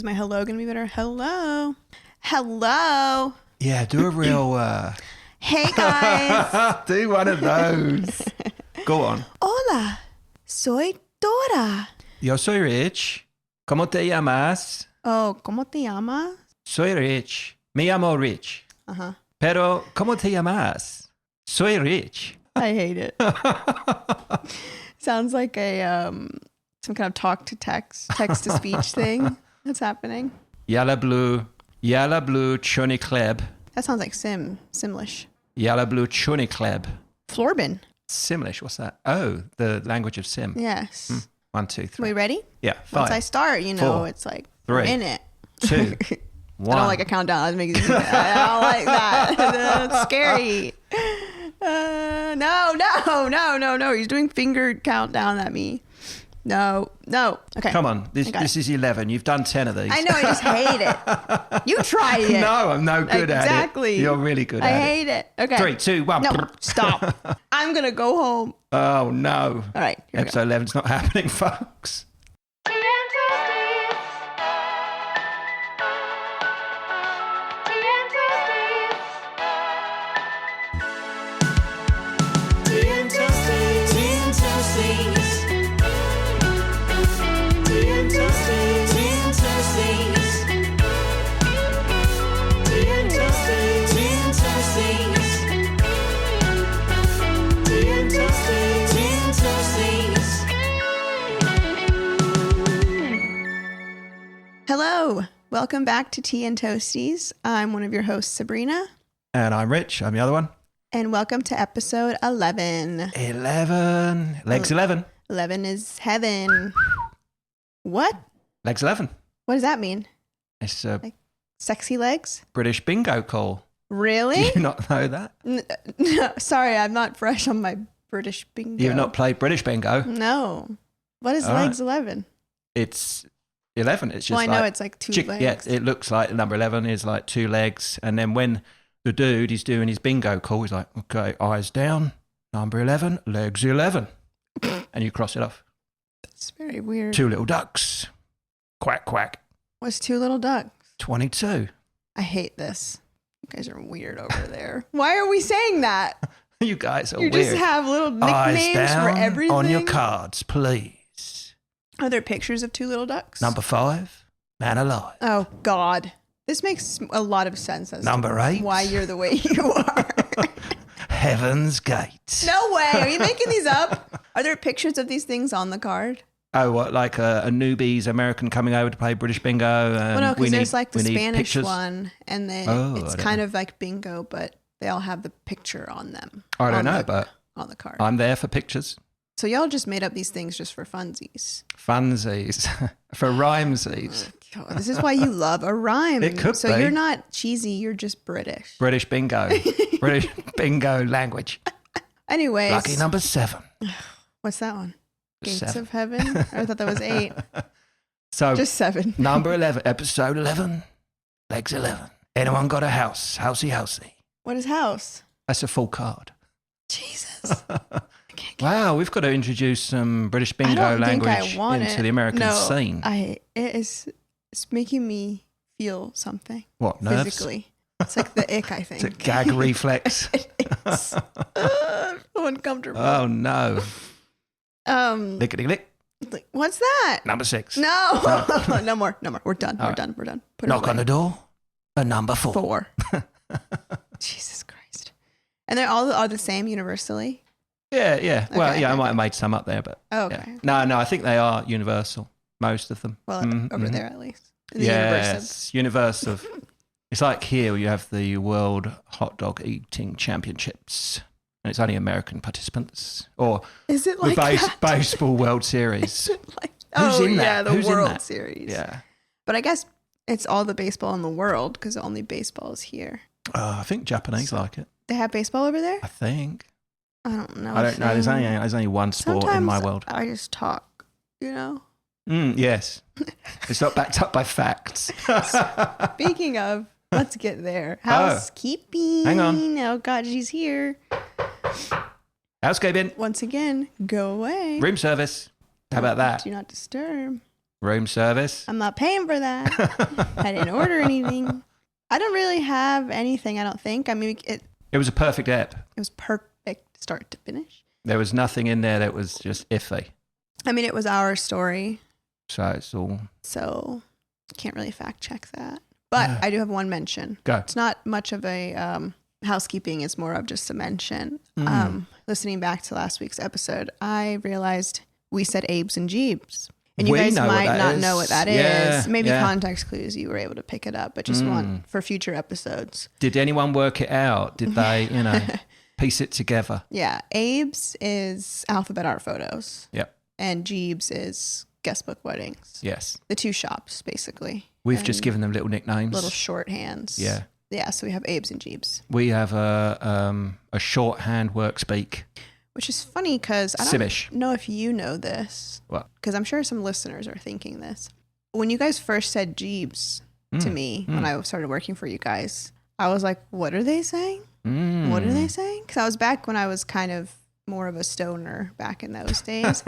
Is my hello going to be better? Hello. Hello. Yeah, do a real... Hey, guys. Do one of those. Go on. Hola. Soy Dora. Yo soy Rich. ¿Cómo te llamas? Oh, ¿cómo te llamas? Soy Rich. Me llamo Rich. Uh-huh. Pero, ¿cómo te llamas? Soy Rich. I hate it. Sounds like a some kind of text to speech thing that's happening. Yalla blue choni kleb. That sounds like Simlish. Yalla blue choni kleb. Florbin. Simlish, what's that? Oh, the language of Sim. Yes. 1, 2, 3. We ready? Yeah, 5. Once I start, four, it's like 3, we're in it. 2, 1. I don't like a countdown. I don't like that. That's scary. No. He's doing finger countdown at me. No. Okay. Come on. This is 11. You've done 10 of these. I know. I just hate it. You tried it. No, I'm no good at it. Exactly. You're really good at it. I hate it. Okay. 3, 2, 1. No, stop. I'm going to go home. Oh, no. All right. Episode 11's not happening, folks. Hello. Welcome back to Tea and Toasties. I'm one of your hosts, Sabrina. And I'm Rich. I'm the other one. And welcome to episode 11. 11. Legs 11. 11 is heaven. What? Legs 11. What does that mean? It's a Sexy legs? British bingo call. Really? Do you not know that? No, sorry, I'm not fresh on my British bingo. You've not played British bingo? No. What is All legs right. 11? It's 11. It's just Well, I know it's like two legs. Yeah, it looks like the number 11 is like 2 legs. And then when the dude is doing his bingo call, he's like, okay, eyes down, number 11, legs 11. And you cross it off. That's very weird. 2 little ducks. Quack, quack. What's 2 little ducks? 22. I hate this. You guys are weird over there. Why are we saying that? You guys are You weird. just have little Eyes nicknames for down everything. on your cards, please. Are there pictures of 2 little ducks? Number 5, man alive. Oh, God. This makes a lot of sense as Number to 8. why you're the way you are. Heaven's Gate. No way. Are you making these up? Are there pictures of these things on the card? Oh, what, like a newbie's American coming over to play British bingo? Well, no, because there's like the we need Spanish pictures. one, and then it's kind of like bingo, but they all have the picture on them. I don't know, but on the card. I'm there for pictures. So y'all just made up these things just for funsies. Funsies. For rhymesies. Oh, God, this is why you love a rhyme. It could so be. you're not cheesy, you're just British. British bingo. British bingo language. Anyways. Lucky number 7. What's that one? Gates 7. of Heaven? I thought that was 8. So Just 7. number 11, episode 11, legs 11. Anyone got a house? Housey. What is house? That's a full card. Jesus. Wow, we've got to introduce some British bingo language into the American scene. It's making me feel something. What, nerves? Physically. It's like the ick, I think. It's a gag reflex. It's so uncomfortable. Oh, no. Lickety-lick. What's that? Number 6. No. No more. We're done. We're done. Put it Knock away. on the door. A number 4. 4. Jesus Christ. And they're all are the same universally? Yeah. Well, Okay, I might have made some up there, but Oh, okay. yeah. No, I think they are universal. Most of them. Well, over there at least. In the Universe of. It's like here you have the World Hot Dog Eating Championships, and it's only American participants. Or Is it like the baseball World Series. Who's in that? Yeah, the Who's in World that? Series. Yeah. But I guess it's all the baseball in the world because only baseball is here. I think Japanese like it. They have baseball over there? I think. I don't know. I don't know. There's only one sport in my world. I just talk, Yes. It's not backed up by facts. Speaking of, let's get there. Housekeeping. Hang on. Oh, God, she's here. Housekeeping. Once again, go away. Room service. How about that? Do not disturb. Room service. I'm not paying for that. I didn't order anything. I don't really have anything, I don't think. I mean, it was a perfect ep. It was perfect start to finish. There was nothing in there that was just iffy. I mean, it was our story. So it's all... So can't really fact check that. But I do have one mention. Go. It's not much of a housekeeping. It's more of just a mention. Listening back to last week's episode, I realized we said Abe's and Jeebs. And you guys might not know what that is. Maybe context clues, you were able to pick it up. But just one for future episodes. Did anyone work it out? Did they, piece it together? Yeah. Abe's is alphabet art photos. Yep. And Jeebs is guestbook weddings. Yes. The two shops, basically. We've just given them little nicknames. Little shorthands. Yeah. Yeah, so we have Abe's and Jeebs. We have a shorthand work speak. Which is funny because I don't know if you know this. What? Because I'm sure some listeners are thinking this. When you guys first said Jeebs to me, when I started working for you guys, I was like, what are they saying? What are they saying? Because I was back when I was kind of more of a stoner back in those days.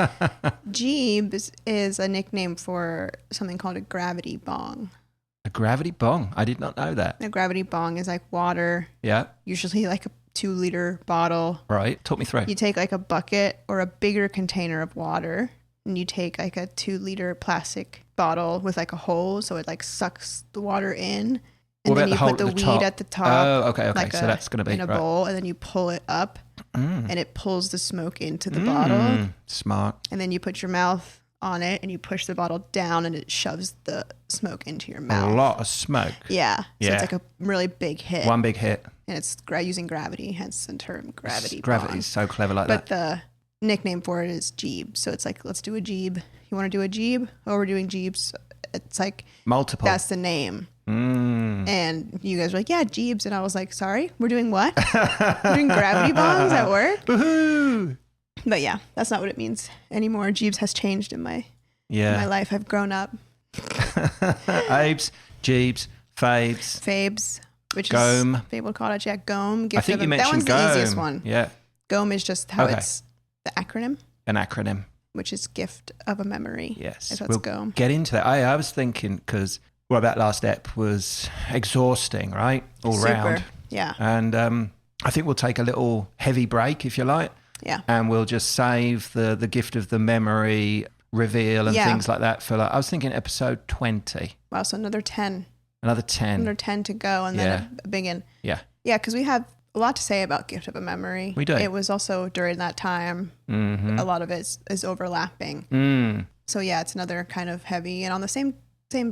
Jeebs is a nickname for something called a gravity bong. A gravity bong? I did not know that. A gravity bong is like water. Yeah. Usually like a 2-liter bottle. Right. Talk me through. You take like a bucket or a bigger container of water, and you take like a 2-liter plastic bottle with like a hole so it like sucks the water in. And then you put the weed at the top. Oh, okay. Like so that's going to be in a bowl, and then you pull it up and it pulls the smoke into the bottle. Smart. And then you put your mouth on it and you push the bottle down and it shoves the smoke into your mouth. A lot of smoke. Yeah. So it's like a really big hit. One big hit. And it's using gravity, hence the term gravity bong. Gravity is so clever like that. But the nickname for it is Jeeb. So it's like, let's do a Jeeb. You want to do a Jeeb? Oh, we're doing Jeebs. It's like... Multiple. That's the name. And you guys were like, yeah, Jeebs. And I was like, sorry, we're doing what? We're doing gravity bongs at work? Woohoo! But yeah, that's not what it means anymore. Jeebs has changed in my life. I've grown up. Abes, Jeebs, Fabes, which Gome. is Fable Cottage. Yeah, Gome. I think you mentioned that one's Gome. the easiest one. Yeah. Gome is just how it's the acronym. An acronym. Which is gift of a memory. Yes. That's Gome. Get into that. I was thinking because that last ep was exhausting, right? All round. Yeah. And I think we'll take a little heavy break, if you like. Yeah. And we'll just save the gift of the memory reveal and things like that for I was thinking episode 20. Wow, so another 10. Another 10. Another 10 to go and then a big one. Yeah. Yeah, because we have a lot to say about gift of a memory. We do. It was also during that time. A lot of it is overlapping. So yeah, it's another kind of heavy and on the same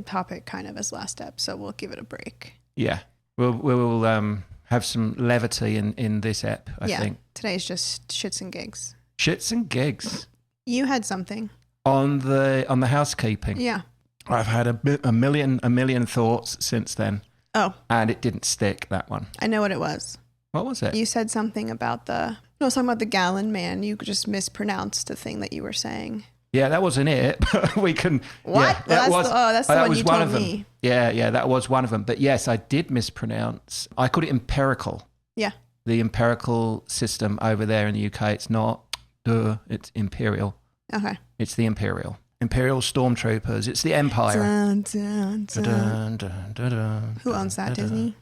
topic kind of as last ep. So we'll give it a break. Yeah. We'll have some levity in this ep, I think. Today's just shits and gigs. Shits and gigs. You had something. On the housekeeping. Yeah. I've had a million thoughts since then. Oh. And it didn't stick, that one. I know what it was. What was it? You said something about I was talking about the gallon man. You just mispronounced the thing that you were saying. Yeah, that wasn't it. But we can. What? Yeah, that's the one you told me. Yeah, that was one of them. But yes, I did mispronounce. I called it empirical. Yeah. The empirical system over there in the UK. It's not it's imperial. Okay. It's the imperial stormtroopers. It's the empire. Dun, dun, dun. Dun, dun, dun, Who owns that, Disney?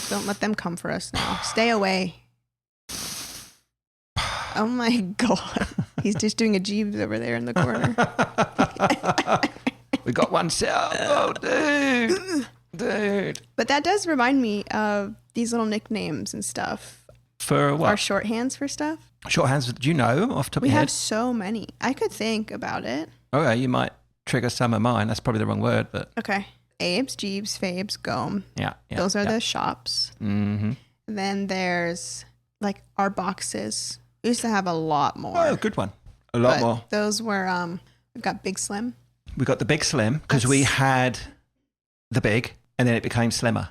Don't let them come for us now. Stay away. Oh my God. He's just doing a Jeeves over there in the corner. We got one set up. Oh, dude. But that does remind me of these little nicknames and stuff. For what? Our shorthands for stuff. Shorthands, do you know off the top of your head? We have so many. I could think about it. Okay, you might trigger some of mine. That's probably the wrong word, but... Okay. Abe's, Jeeves, Fabes, Gome. Yeah. Those are the shops. Mm-hmm. Then there's like our boxes. We used to have a lot more. Oh, good one. A lot more. Those were, we've got Big Slim. We got the Big Slim because we had the big and then it became slimmer.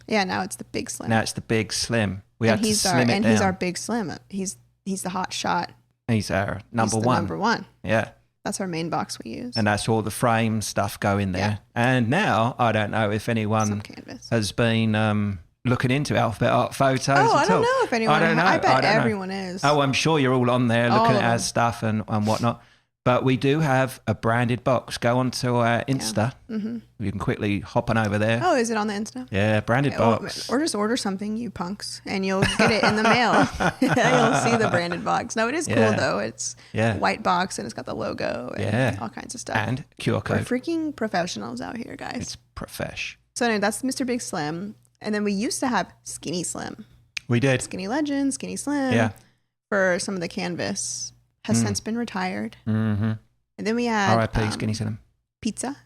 Yeah, now it's the Big Slim. Now it's the Big Slim. We had to slim it down. And he's our Big Slim. He's the hot shot. He's our number one. Number one. Yeah. That's our main box we use. And that's all the frame stuff go in there. Yeah. And now, I don't know if anyone has been looking into alphabet art photos at all. I don't know if anyone. I bet everyone is. Oh, I'm sure you're all on there looking at our stuff and whatnot. But we do have a branded box. Go onto our Insta. Mm-hmm. You can quickly hop on over there. Oh, is it on the Insta? Yeah, branded box. Or just order something, you punks, and you'll get it in the mail. You'll see the branded box. No, it is cool, though. It's a white box, and it's got the logo and all kinds of stuff. And QR code. We're freaking professionals out here, guys. It's profesh. So anyway, that's Mr. Big Slim. And then we used to have Skinny Slim. We did. Skinny Legend, Skinny Slim. Yeah. For some of the canvas. Has since been retired. Mm-hmm. And then we had R.I.P. Skinny Slim. Pizza.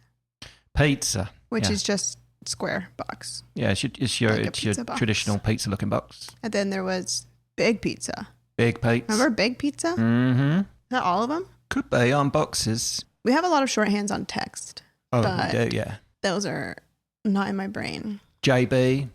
Which is just square box. Yeah, it's your traditional pizza looking box. And then there was Big Pizza. Big Pizza. Remember Big Pizza? Mm-hmm. Is that all of them? Could be on boxes. We have a lot of shorthands on text. Oh, we do, yeah. Those are not in my brain. JB.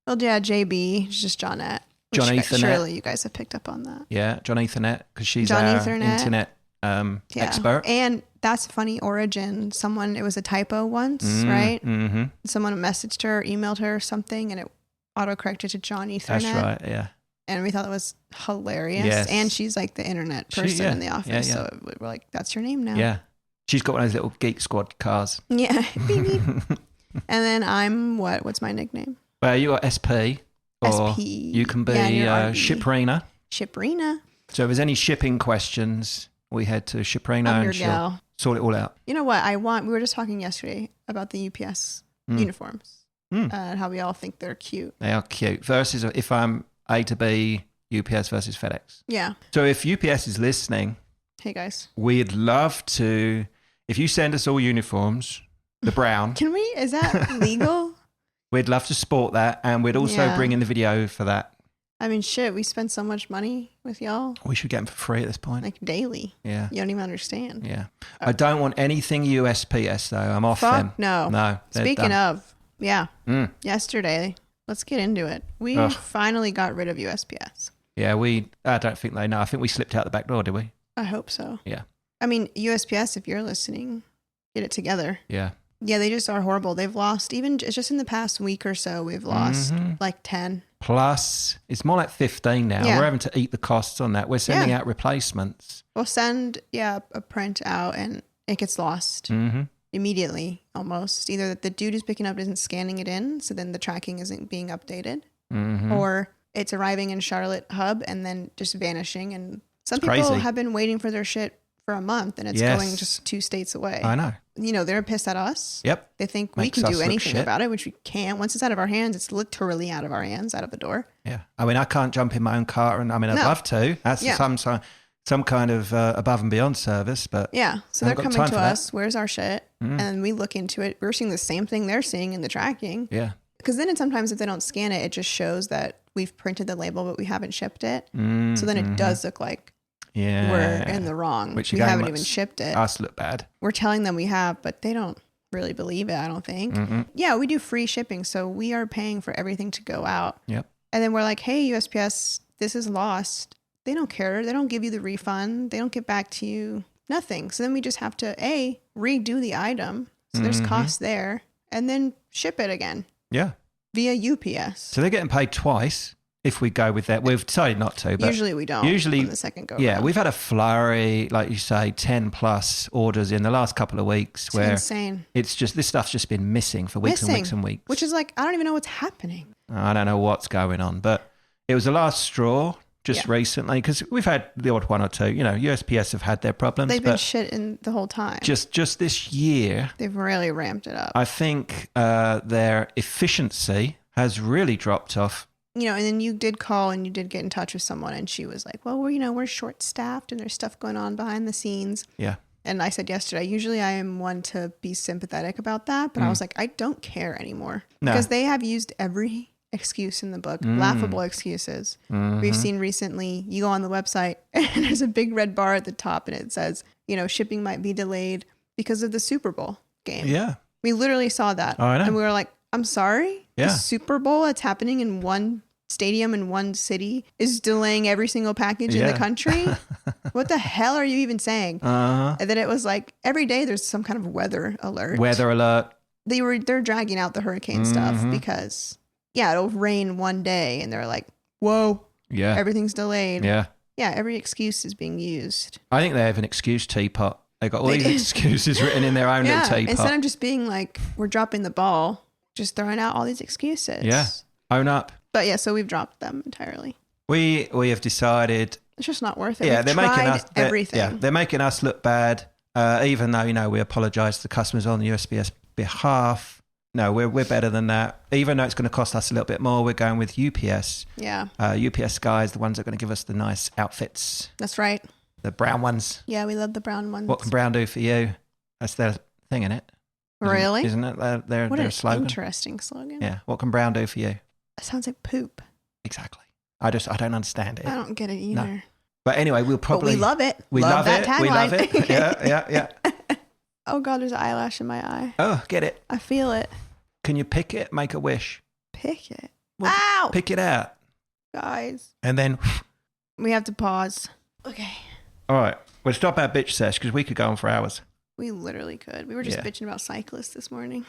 Well, yeah, JB. It's just Johnette. John Ethernet. Surely you guys have picked up on that. Yeah, John Ethernet, because she's our internet expert. And that's a funny origin. It was a typo once, right? Mm-hmm. Someone messaged her, emailed her something, and it autocorrected to John Ethernet. That's right, yeah. And we thought that was hilarious. Yes. And she's like the internet person in the office. Yeah, yeah. So we're like, that's your name now. Yeah. She's got one of those little Geek Squad cars. Yeah. Beep, beep. And then I'm what? What's my nickname? Well, you are SP. Or SP. You can be Shiprina. Shiprina. So if there's any shipping questions, we head to Shiprina and she'll sort it all out. You know what? We were just talking yesterday about the UPS uniforms and how we all think they're cute. They are cute. Versus if I'm A to B, UPS versus FedEx. Yeah. So if UPS is listening, hey guys, we'd love to, if you send us all uniforms, the brown. Can we? Is that legal? We'd love to sport that, and we'd also bring in the video for that. I mean, shit, we spend so much money with y'all. We should get them for free at this point. Like daily. Yeah. You don't even understand. Yeah. I don't want anything USPS, though. I'm off them. No. Speaking of, yesterday, let's get into it. We finally got rid of USPS. Yeah, I don't think they know. I think we slipped out the back door, did we? I hope so. Yeah. I mean, USPS, if you're listening, get it together. Yeah. Yeah, they just are horrible. They've lost, even just in the past week or so, we've lost like 10. Plus, it's more like 15 now. Yeah. We're having to eat the costs on that. We're sending out replacements. We'll send, a print out and it gets lost immediately almost. Either that the dude who's picking up isn't scanning it in, so then the tracking isn't being updated, or it's arriving in Charlotte Hub and then just vanishing. And some people have been waiting for their shit for a month and it's going just 2 states away. I know. They're pissed at us. Yep. They think we can do anything about it, which we can't. Once it's out of our hands, it's literally out of our hands, out of the door. Yeah. I mean, I can't jump in my own car and I'd love to. That's some kind of above and beyond service, but yeah. So they're coming to us. Where's our shit? And we look into it. We're seeing the same thing they're seeing in the tracking. Yeah. Because then sometimes if they don't scan it, it just shows that we've printed the label, but we haven't shipped it. So then it does look like we're in the wrong. Which we haven't even shipped it. Us look bad. We're telling them we have, but they don't really believe it, I don't think. Yeah, we do free shipping, so we are paying for everything to go out. Yep. And then we're like, hey, USPS, this is lost. They don't care. They don't give you the refund. They don't get back to you. Nothing. So then we just have to, redo the item. So there's cost there. And then ship it again. Yeah. Via UPS. So they're getting paid twice. If we go with that, we've decided not to. But usually we don't. Usually, on the second go. Yeah, we've had a flurry, like you say, 10 plus orders in the last couple of weeks. It's insane. It's just this stuff's just been missing for weeks and weeks and weeks. Which is like, I don't even know what's happening. I don't know what's going on, but it was the last straw just recently because we've had the odd one or two. USPS have had their problems. They've been shit in the whole time. Just this year, they've really ramped it up. I think their efficiency has really dropped off. And then you did call and you did get in touch with someone and she was like, well, we're short staffed and there's stuff going on behind the scenes. Yeah. And I said yesterday, usually I am one to be sympathetic about that, but I was like, I don't care anymore because they have used every excuse in the book, laughable excuses. We've seen recently, you go on the website and there's a big red bar at the top and it says, shipping might be delayed because of the Super Bowl game. Yeah. We literally saw that. Oh, I know. And we were like, I'm sorry. Yeah. The Super Bowl that's happening in one stadium in one city is delaying every single package in the country. What the hell are you even saying? And then it was like every day there's some kind of weather alert. They're dragging out the hurricane stuff because it'll rain one day and they're like, whoa, everything's delayed. Yeah, every excuse is being used. I think they have an excuse teapot. They got all these excuses written in their own little teapot. Instead of just being like, we're dropping the ball, just throwing out all these excuses. Yeah. Own up. But yeah, so we've dropped them entirely. We have decided. It's just not worth it. Yeah, We've they're making us everything. Yeah, they're making us look bad. Even though we apologise to the customers on the USPS behalf. No, we're better than that. Even though it's going to cost us a little bit more, we're going with UPS. Yeah. UPS guys, the ones that are going to give us the nice outfits. That's right. The brown ones. Yeah, we love the brown ones. What can brown do for you? That's their thing, isn't it? Really? Isn't it their slogan? Interesting slogan. Yeah. What can brown do for you? That sounds like poop. Exactly. I don't understand it. I don't get it either. No. But anyway, we'll probably. But we love it. We love that it. Tagline. We love it. Yeah. Oh God, there's an eyelash in my eye. Oh, get it. I feel it. Can you pick it? Make a wish. Pick it. Well, Ow! Pick it out. Guys. And then. We have to pause. Okay. All right. We'll stop our bitch sesh because we could go on for hours. We literally could. We were just bitching about cyclists this morning.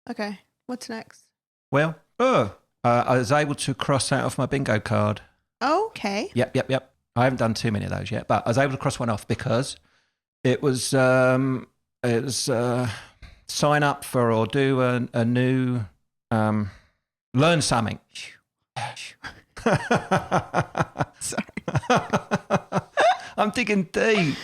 Okay. What's next? Well, I was able to cross that off my bingo card. Okay. Yep. I haven't done too many of those yet, but I was able to cross one off because it was sign up for or do a new learn something. Sorry. I'm digging deep.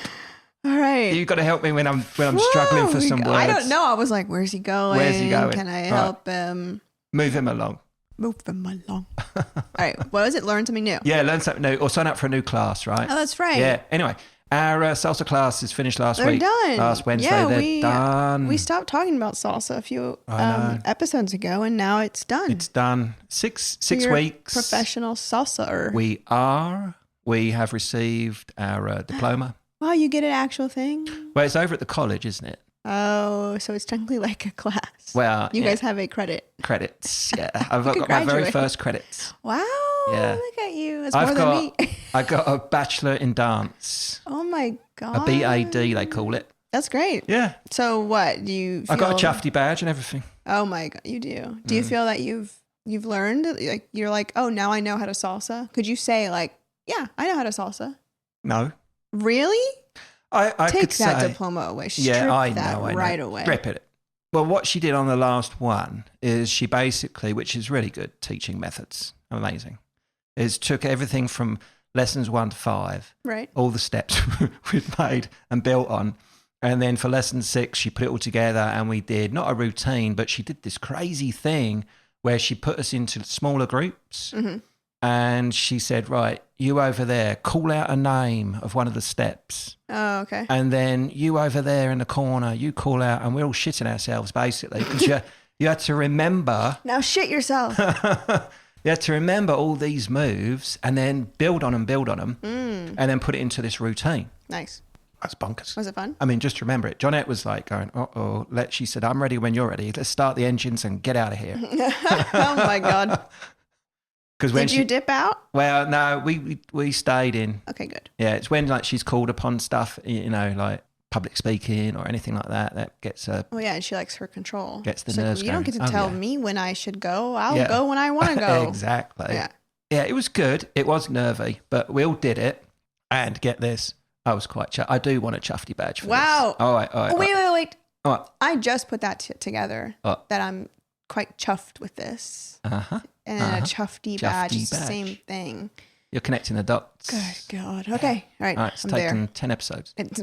All right. You've got to help me when I'm struggling for some words. I don't know. I was like, where's he going? Where's he going? Can I help him? Move him along. Move them along. All right. What was it? Learn something new. Yeah, learn something new or sign up for a new class, right? Oh, that's right. Yeah. Anyway, our salsa class is finished last week. They're done. Last Wednesday, they're done. We stopped talking about salsa a few episodes ago, and now it's done. It's done. Six You're weeks. A professional salsa-er. We have received our diploma. Wow, you get an actual thing? Well, it's over at the college, isn't it? Oh, so it's technically like a class. Well, you guys have a credit. Credits, yeah. I've got my very first credits. Wow, yeah. Look at you. It's more than me. I got a bachelor in dance. Oh my God. A BAD, they call it. That's great. Yeah. So what, do you feel... I got a chufty badge and everything. Oh my God, you do. Do you feel that you've learned, like you're like, oh, now I know how to salsa? Could you say like, yeah, I know how to salsa? No. Really? I Take could that say, diploma away. Yeah, I know. Right away. Strip it. Well, what she did on the last one is she basically, which is really good teaching methods, amazing, is took everything from lessons 1 to 5, right? All the steps we'd made and built on. And then for lesson 6, she put it all together and we did not a routine, but she did this crazy thing where she put us into smaller groups. Mm-hmm. And she said, right, you over there, call out a name of one of the steps. Oh, okay. And then you over there in the corner, you call out, and we're all shitting ourselves basically because you had to remember. Now shit yourself. You had to remember all these moves and then build on them, and then put it into this routine. Nice. That's bonkers. Was it fun? I mean, just remember it. Johnette was like going, uh-oh. She said, I'm ready when you're ready. Let's start the engines and get out of here. Oh, my God. Did you dip out? Well, no, we stayed in. Okay, good. Yeah, it's when like she's called upon stuff, like public speaking or anything like that gets her. Oh yeah, and she likes her control. Gets the nerves You don't get to tell me when I should go. I'll go when I want to go. Exactly. Yeah. Yeah, it was good. It was nervy, but we all did it. And get this, I was quite. I do want a chufty badge for this. All right. Oh, wait. All right. I just put that together. Oh. That I'm quite chuffed with this. Uh-huh. And then a chufty badge. It's the same thing. You're connecting the dots. Good God. Okay. All right. It's I'm taken there. 10 episodes. It's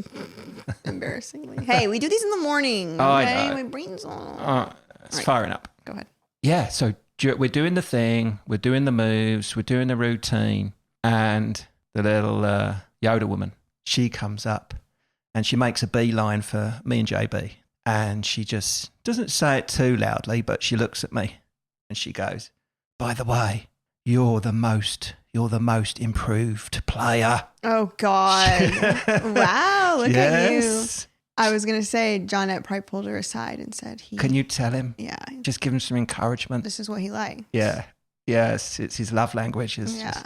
embarrassingly. Hey, we do these in the morning. Oh, okay? I know. My brain's on. It's firing up. Go ahead. Yeah. So we're doing the thing. We're doing the moves. We're doing the routine. And the little Yoda woman, she comes up and she makes a beeline for me and JB. And she just doesn't say it too loudly, but she looks at me and she goes, by the way, you're the most improved player. Oh, God. Wow. Look at you. I was going to say, Johnette probably pulled her aside and said, Can you tell him? Yeah. Just give him some encouragement. This is what he likes. Yeah. Yes, it's his love language. Yeah.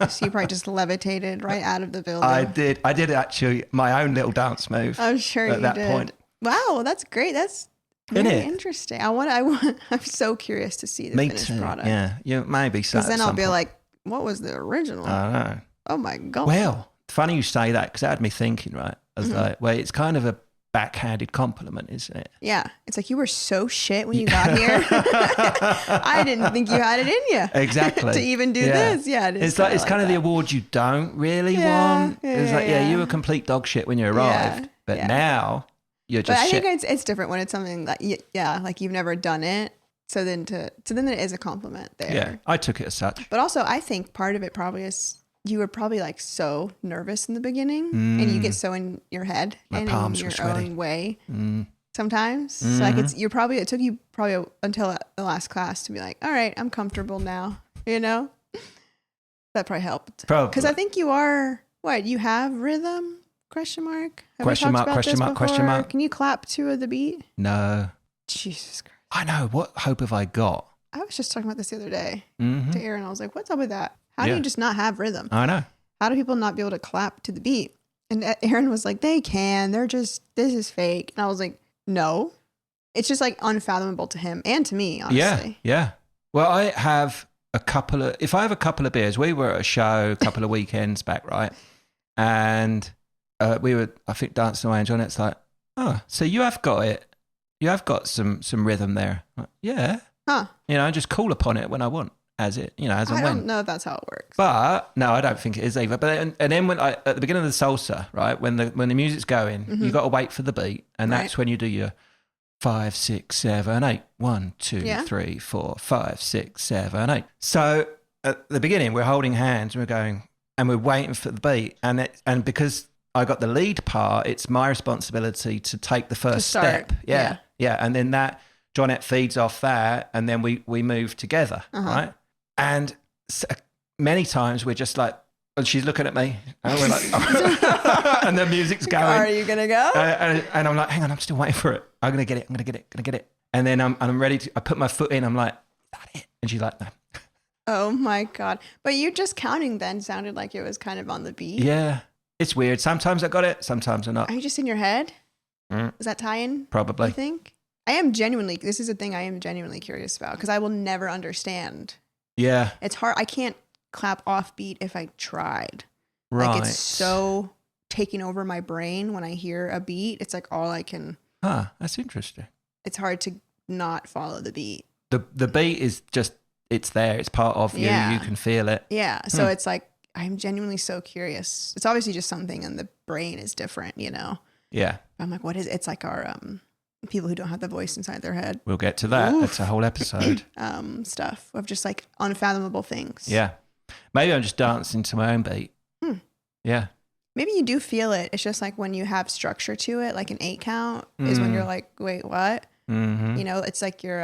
So you probably just levitated right out of the building. I did actually, my own little dance move. I'm sure you did. At that point. Wow, that's great. That's very interesting. I'm so curious to see the finished product. Yeah, maybe so. Because then I'll be like, what was the original? I don't know. Oh my God. Well, funny you say that because that had me thinking, right? I was like, well, it's kind of a backhanded compliment, isn't it? Yeah. It's like, you were so shit when you got here. I didn't think you had it in you. Exactly. To even do this. Yeah. It's kind of the award you don't really want. It's like, you were complete dog shit when you arrived. But now you're just shit. I think it's different when it's something that, like you've never done it. So then then it is a compliment there. Yeah. I took it as such. But also I think part of it probably is you were probably like so nervous in the beginning and you get so in your head and in your own way sometimes. So like it took you probably until the last class to be like, all right, I'm comfortable now, you know? That probably helped. Probably. Because I think you have rhythm? Question mark? Question mark. Can you clap to the beat? No. Jesus Christ. I know. What hope have I got? I was just talking about this the other day to Aaron. I was like, what's up with that? How do you just not have rhythm? I know. How do people not be able to clap to the beat? And Aaron was like, they can. This is fake. And I was like, no. It's just like unfathomable to him and to me, honestly. Yeah. Well, if I have a couple of beers, we were at a show a couple of weekends back, right? And we were, I think, dancing away and John, it's like, oh, so you have got it. You have got some rhythm there. Like, yeah. Huh. You know, I just call upon it when I want. As and when. I don't know if that's how it works. But no, I don't think it is either. But and then at the beginning of the salsa, right, when the music's going, you got to wait for the beat, and that's when you do your 5, 6, 7, 8. 1, 2, 3, 4, 5, 6, 7, 8. So at the beginning, we're holding hands, and we're going, and we're waiting for the beat, and because I got the lead part, it's my responsibility to take the first step. Yeah, and then that Johnette feeds off that, and then we move together, right? And many times we're just like, and she's looking at me, and we're like, and the music's going. Are you gonna go? And I'm like, hang on, I'm still waiting for it. I'm gonna get it. And then I'm ready to. I put my foot in. I'm like, is that it? And she's like, no. Oh my God! But you just counting then sounded like it was kind of on the beat. Yeah, it's weird. Sometimes I got it. Sometimes I'm not. Are you just in your head? Is that tie-in? Probably. You think? This is a thing I am genuinely curious about because I will never understand. Yeah. It's hard. I can't clap offbeat if I tried. Right. Like it's so taking over my brain when I hear a beat. It's like all I can. That's interesting. It's hard to not follow the beat. The beat is just, it's there. It's part of you. You can feel it. Yeah. So it's like, I'm genuinely so curious. It's obviously just something and the brain is different, you know? Yeah. I'm like, what is it? It's like our, people who don't have the voice inside their head. We'll get to that. That's a whole episode. Stuff of just like unfathomable things. Yeah. Maybe I'm just dancing to my own beat. Yeah. Maybe you do feel it. It's just like when you have structure to it, like an 8 count is when you're like, wait, what? Mm-hmm. You know, it's like you're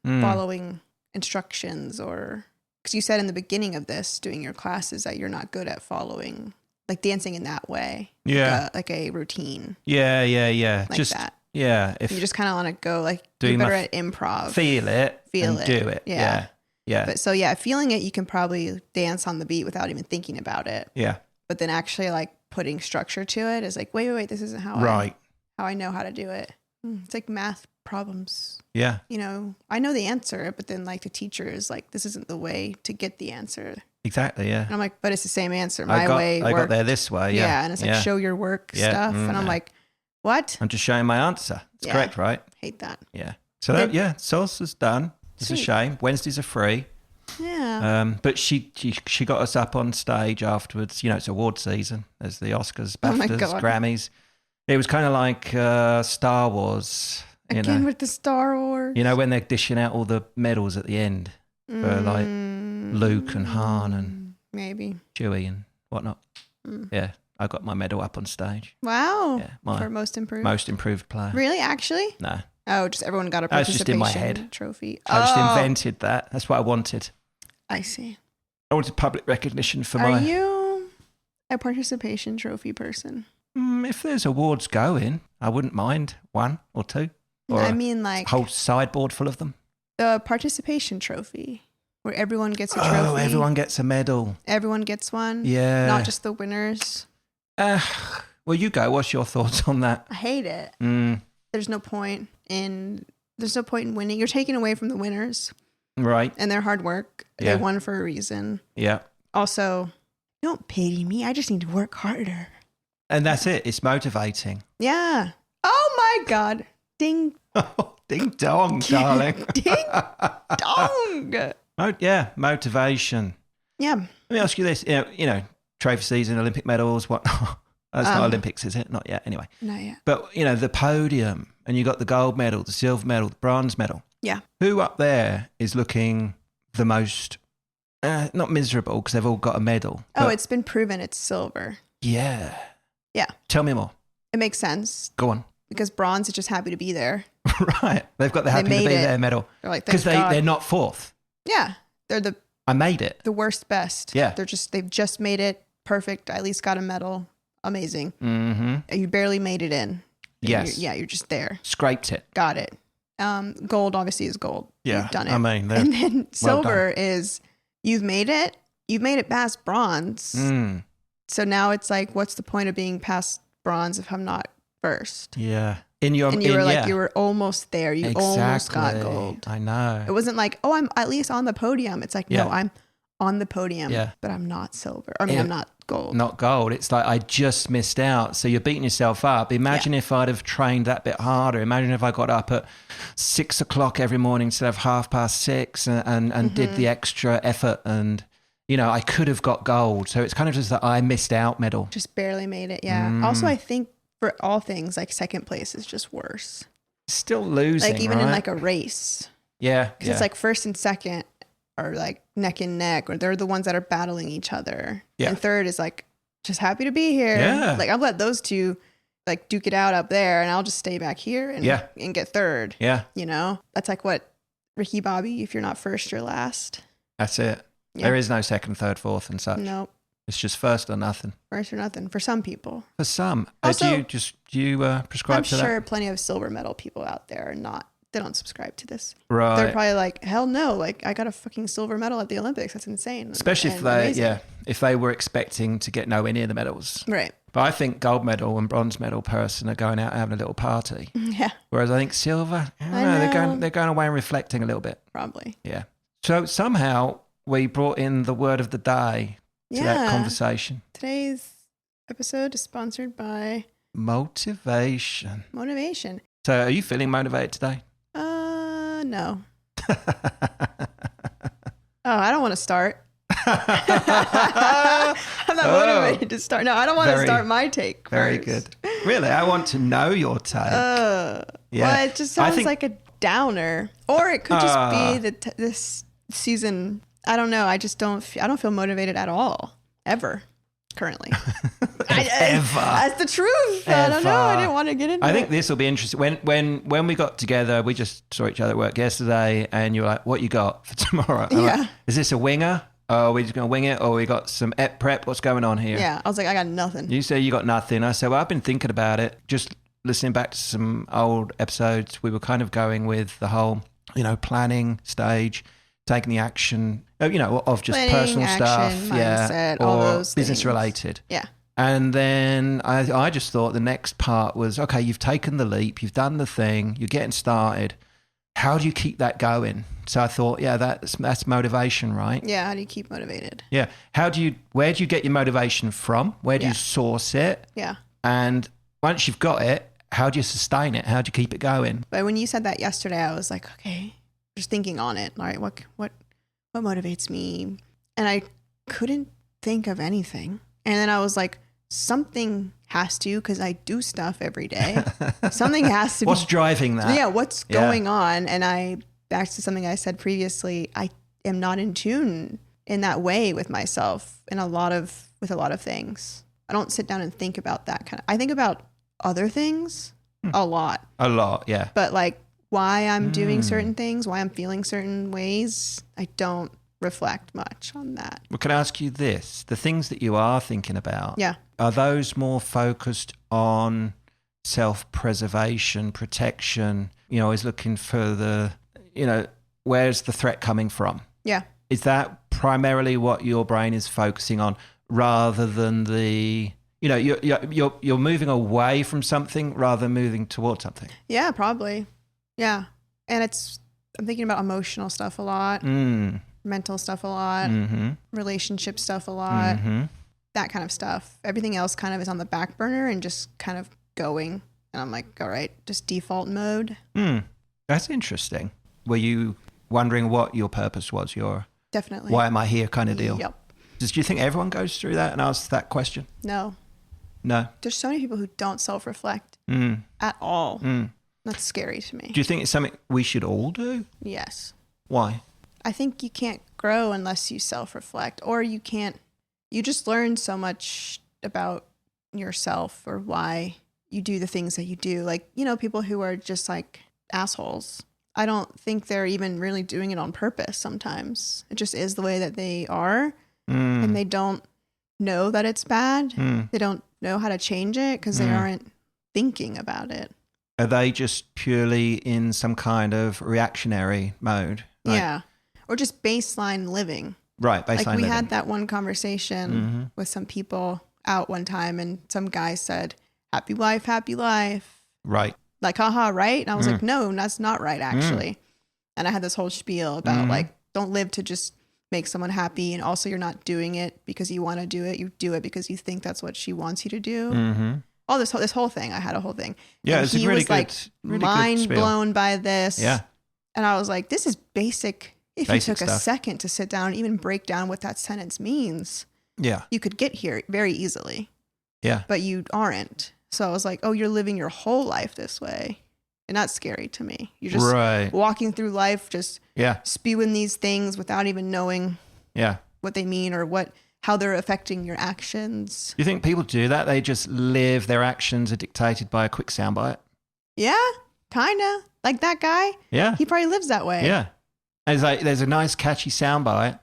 following instructions because you said in the beginning of this, doing your classes that you're not good at following, like dancing in that way. Yeah. Like a routine. Yeah. Like just that. Yeah. If you just kind of want to go like you're better at improv. Feel it. Do it. Yeah. Yeah. But feeling it, you can probably dance on the beat without even thinking about it. Yeah. But then actually like putting structure to it is like, wait, this isn't how I know how to do it. It's like math problems. Yeah. You know, I know the answer, but then like the teacher is like, this isn't the way to get the answer. Exactly, yeah. And I'm like, but it's the same answer. I got there this way, yeah. Yeah, and it's like show your work stuff. And I'm like, what? I'm just showing my answer. It's correct, right? Hate that. Yeah. So salsa's done. It's a shame. Wednesdays are free. Yeah. But she got us up on stage afterwards. You know, it's award season. There's the Oscars, BAFTAs, Grammys. It was kind of like Star Wars. Again with the Star Wars. You know, when they're dishing out all the medals at the end for like Luke and Han and maybe Chewie and whatnot. Yeah, I got my medal up on stage. Wow. Yeah, for most improved. Most improved player. Really? Actually? No. Oh, just everyone got a participation just in my head. Trophy. I just invented that. That's what I wanted. I see. I wanted public recognition for Are you a participation trophy person? If there's awards going, I wouldn't mind 1 or 2. Or I mean like... a whole sideboard full of them. The participation trophy, where everyone gets a trophy. Oh, everyone gets a medal. Everyone gets one. Yeah. Not just the winners. Well, you go. What's your thoughts on that? I hate it. There's no point in winning. You're taking away from the winners. Right. And their hard work. Yeah. They won for a reason. Yeah. Also, don't pity me. I just need to work harder. And that's it. It's motivating. Yeah. Oh my God. Ding. Ding dong, darling. Ding dong. Oh, yeah, motivation. Yeah. Let me ask you this. You know, trophy season, Olympic medals, whatnot. That's not Olympics, is it? Not yet, anyway. Not yet. But, you know, the podium, and you got the gold medal, the silver medal, the bronze medal. Yeah. Who up there is looking the most, not miserable because they've all got a medal. Oh, it's been proven it's silver. Yeah. Yeah. Tell me more. It makes sense. Go on. Because bronze is just happy to be there. Right. They've got the happy to be there medal. They're like, because they're not fourth. Yeah. They're I made it. The worst best. Yeah. They've just made it perfect. I at least got a medal. Amazing. Mm-hmm. You barely made it in. Yes. You're just there. Scraped it. Got it. Gold obviously is gold. Yeah. You've done it. I mean, and then silver done. is you've made it. You've made it past bronze. So now it's like, what's the point of being past bronze if I'm not first? Yeah. You were almost there. You almost got gold. I know. It wasn't like, oh, I'm at least on the podium. It's like, no, I'm on the podium, but I'm not silver. I mean, I'm not gold. Not gold. It's like I just missed out. So you're beating yourself up. Imagine if I'd have trained that bit harder. Imagine if I got up at 6 o'clock every morning instead of 6:30 and did the extra effort, and you know, I could have got gold. So it's kind of just that I missed out medal. Just barely made it. Yeah. Also, I think for all things, like second place is just worse. Still losing, like even right? in like a race. Yeah. Because it's like first and second are like neck and neck, or they're the ones that are battling each other. Yeah. And third is like just happy to be here. Yeah. Like I'll let those two like duke it out up there, and I'll just stay back here and get third. Yeah. You know, that's like what Ricky Bobby. If you're not first, you're last. That's it. Yeah. There is no second, third, fourth, and such. Nope. It's just first or nothing. First or nothing for some people. For some. Also, do you prescribe to that? I'm sure plenty of silver medal people out there are not. They don't subscribe to this. Right. They're probably like, hell no, like I got a fucking silver medal at the Olympics. That's insane. Especially if they were expecting to get nowhere near the medals. Right. But I think gold medal and bronze medal person are going out having a little party. Yeah. Whereas I think silver, they're going away and reflecting a little bit. Probably. Yeah. So somehow we brought in the word of the day to that conversation. Today's episode is sponsored by motivation. So are you feeling motivated today? No. I don't want to start. I'm not motivated to start. No, I don't want to start my take Very first. good. Really, I want to know your take. Well, it just sounds like a downer. Or it could just be this season. I don't know. I don't feel motivated at all. Ever. Currently. Ever. That's the truth. I don't know. I didn't want to get into it. I think this will be interesting. When we got together, we just saw each other at work yesterday, and you were like, what you got for tomorrow? Like, is this a winger? Are we just going to wing it? Or we got some prep? What's going on here? Yeah. I was like, I got nothing. You say you got nothing. I said, well, I've been thinking about it. Just listening back to some old episodes, we were kind of going with the whole, planning stage, taking the action, of just planning, personal stuff, mindset, or all those business things. related. Yeah. And then I just thought the next part was, okay, you've taken the leap, you've done the thing, you're getting started. How do you keep that going? So I thought, that's motivation, right? Yeah. How do you keep motivated? Yeah. Where do you get your motivation from? Where do you source it? Yeah. And once you've got it, how do you sustain it? How do you keep it going? But when you said that yesterday, I was like, okay, just thinking on it. All right, what motivates me? And I couldn't think of anything. And then I was like, something has to, because I do stuff every day. Something has to What's driving that? Yeah, what's going on? And back to something I said previously, I am not in tune in that way with myself with a lot of things. I don't sit down and think about that kind of. I think about other things a lot. A lot, yeah. But like why I'm doing certain things, why I'm feeling certain ways, I don't reflect much on that. Well, can I ask you this? The things that you are thinking about, are those more focused on self-preservation, protection, is looking for the, where's the threat coming from? Yeah. Is that primarily what your brain is focusing on rather than the, you're moving away from something rather than moving towards something? Yeah, probably. Yeah. And I'm thinking about emotional stuff a lot. Mental stuff a lot, relationship stuff a lot. that kind of stuff. Everything else kind of is on the back burner and just kind of going. And I'm like, all right, just default mode. That's interesting. Were you wondering what your purpose was? Definitely. Why am I here kind of deal? Yep. Do you think everyone goes through that and asks that question? No. There's so many people who don't self-reflect at all. That's scary to me. Do you think it's something we should all do? Yes. Why? I think you can't grow unless you self-reflect, or you just learn so much about yourself or why you do the things that you do. Like, people who are just like assholes. I don't think they're even really doing it on purpose sometimes. It just is the way that they are. And they don't know that it's bad. They don't know how to change it because they aren't thinking about it. Are they just purely in some kind of reactionary mode? Yeah. Or just baseline living. Right, baseline living. Like we had that one conversation with some people out one time and some guy said, happy life, happy life. Right. Like, haha, right? And I was like, no, that's not right, actually. And I had this whole spiel about like, don't live to just make someone happy. And also you're not doing it because you want to do it. You do it because you think that's what she wants you to do. All this whole thing. I had a whole thing. Yeah, and it's he really was good, like really mind blown by this. Yeah. And I was like, this is basic. If Basic you took stuff. a second to sit down and even break down what that sentence means, you could get here very easily. Yeah. But you aren't. So I was like, oh, you're living your whole life this way. And that's scary to me. You're just walking through life, just spewing these things without even knowing what they mean or how they're affecting your actions. Do you think people do that? They just live, their actions are dictated by a quick soundbite? Yeah, kind of. Like that guy. Yeah. He probably lives that way. Yeah. And it's like, there's a nice catchy soundbite.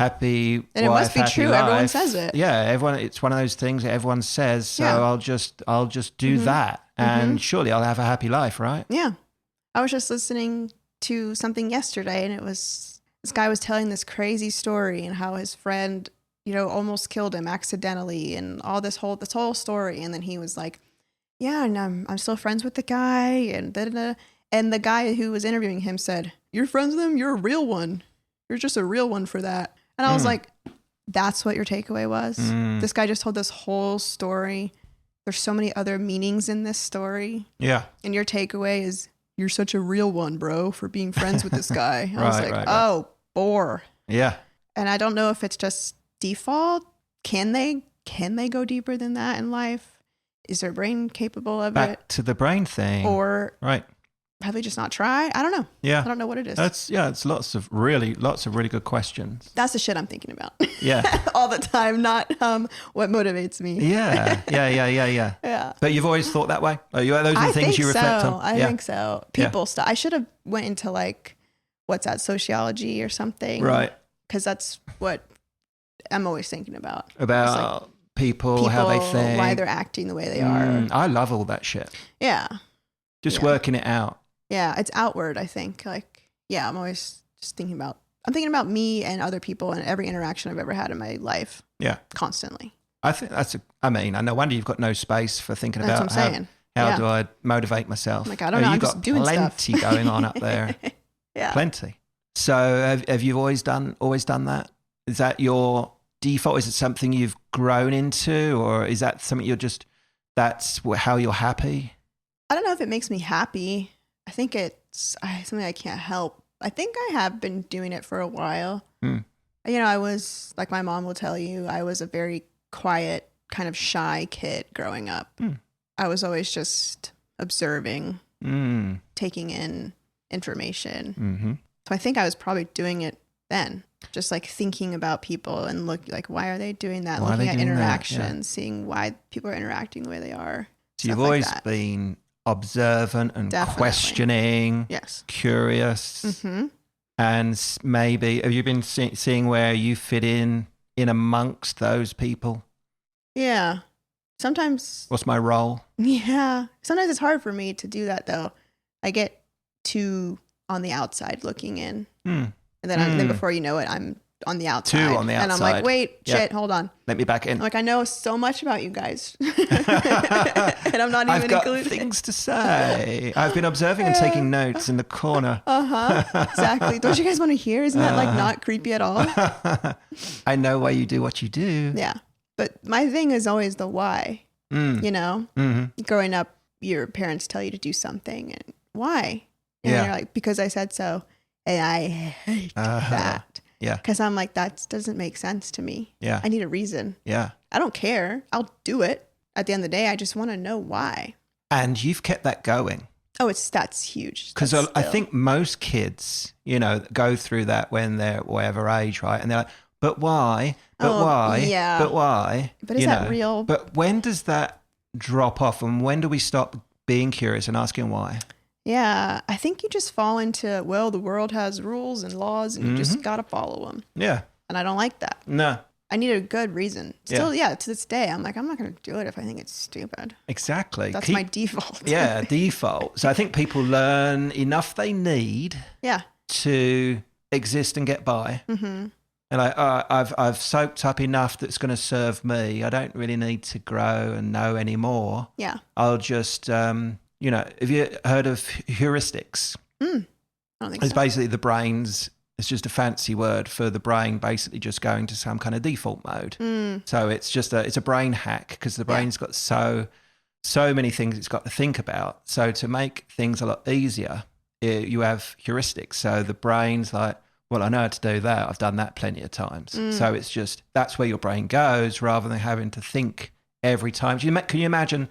Happy and it wife, must be true. life. Everyone says it. Yeah, everyone. It's one of those things that everyone says. So I'll just do that, and surely I'll have a happy life, right? Yeah. I was just listening to something yesterday, and it was this guy was telling this crazy story and how his friend, almost killed him accidentally, and all this whole story. And then he was like, "Yeah, and I'm still friends with the guy," and da-da-da. And the guy who was interviewing him said, "You're friends with him? You're a real one. You're just a real one for that." And I was like, that's what your takeaway was? This guy just told this whole story. There's so many other meanings in this story. Yeah. And your takeaway is, you're such a real one, bro, for being friends with this guy. I was like, oh, bore. Yeah. And I don't know if it's just default. Can they go deeper than that in life? Is their brain capable of it? Back to the brain thing. Or have they just not tried? I don't know. Yeah. I don't know what it is. It's lots of really good questions. That's the shit I'm thinking about. Yeah. All the time, not what motivates me. Yeah. Yeah. But you've always thought that way? Those are the things you reflect on? I think so. People stuff. I should have went into what's that, sociology or something. Right. Because that's what I'm always thinking about. About people, how they think. Why they're acting the way they are. I love all that shit. Yeah. Just working it out. Yeah, it's outward, I think. I'm always just thinking about me and other people and every interaction I've ever had in my life. Yeah. Constantly. I think no wonder you've got no space for thinking about how do I motivate myself. I don't know. I'm just doing stuff. You've got plenty going on up there. Yeah. Plenty. So have you always done that? Is that your default? Is it something you've grown into, or is that something that's how you're happy? I don't know if it makes me happy. I think it's something I can't help. I think I have been doing it for a while. I was, like my mom will tell you, I was a very quiet, kind of shy kid growing up. I was always just observing, taking in information. So I think I was probably doing it then, just thinking about people and why are they doing that? Looking at interactions, seeing why people are interacting the way they are. So you've always been observant and questioning, curious, and maybe have you been seeing where you fit in amongst those people? Yeah, sometimes. What's my role? Yeah, sometimes it's hard for me to do that though. I get too on the outside looking in, and then before you know it, I'm on the outside. And I'm like, wait, shit, hold on. Let me back in. I know so much about you guys. And I'm not even I've got included. things to say. I've been observing and taking notes in the corner. Exactly. Don't you guys want to hear? Isn't that not creepy at all? I know why you do what you do. Yeah. But my thing is always the why. You know, growing up, your parents tell you to do something, and why? And you're like, because I said so, and I hate that. Yeah, because I'm like, that doesn't make sense to me. Yeah, I need a reason. Yeah, I don't care. I'll do it. At the end of the day, I just want to know why. And you've kept that going. Oh, that's huge. Because I think most kids, you know, go through that when they're whatever age, right? And they're like, but why? But why? Yeah. But why? But is that real? But when does that drop off, and when do we stop being curious and asking why? Yeah, I think you just fall into, well, the world has rules and laws, and you just got to follow them. Yeah. And I don't like that. No. I need a good reason. Still, to this day, I'm like, I'm not going to do it if I think it's stupid. Exactly. That's my default. Yeah, default. So I think people learn enough they need to exist and get by. Mm-hmm. And I've soaked up enough that's going to serve me. I don't really need to grow and know anymore. Yeah. I'll just, have you heard of heuristics? I don't think it's so. Basically the brain's, it's just a fancy word for the brain basically just going to some kind of default mode. So it's just it's a brain hack because the brain's got so many things it's got to think about. So to make things a lot easier, you have heuristics. So the brain's like, well, I know how to do that. I've done that plenty of times. So it's just, that's where your brain goes rather than having to think every time. Can you imagine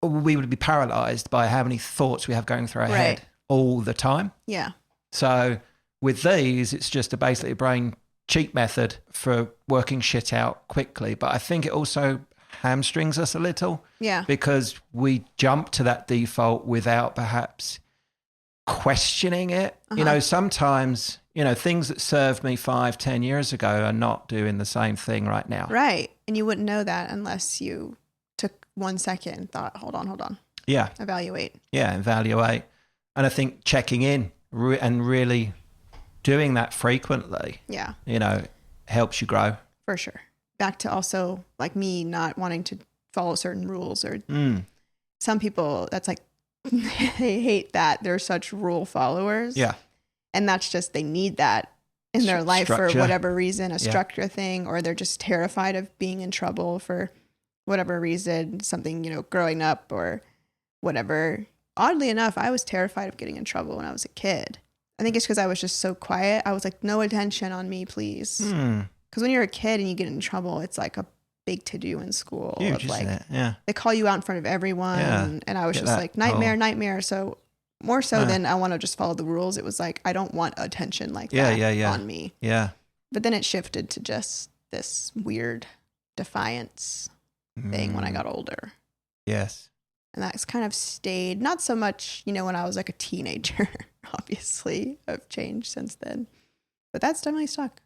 we would be paralyzed by how many thoughts we have going through our head all the time? Yeah. So with these, it's just basically a brain cheat method for working shit out quickly. But I think it also hamstrings us a little. Yeah. Because we jump to that default without perhaps questioning it. You know, sometimes, things that served me 5-10 years ago are not doing the same thing right now. Right. And you wouldn't know that unless you took 1 second and thought, hold on. Yeah. Evaluate. Yeah, evaluate. And I think checking in and really doing that frequently, helps you grow. For sure. Back to also like me not wanting to follow certain rules or some people, that's like, they hate that they're such rule followers. Yeah. And that's just, they need that in their life structure. For whatever reason, a structure thing, or they're just terrified of being in trouble for whatever reason, something, growing up or whatever. Oddly enough, I was terrified of getting in trouble when I was a kid. I think it's because I was just so quiet. I was like, no attention on me, please. Because when you're a kid and you get in trouble, it's like a big to-do in school. Huge, like, isn't it? Yeah. They call you out in front of everyone. Yeah. And I was just like, nightmare. So more so than I want to just follow the rules, it was like, I don't want attention like that on me. Yeah. But then it shifted to just this weird defiance thing when I got older. Yes. And that's kind of stayed, not so much, when I was like a teenager, obviously. I've changed since then. But that's definitely stuck.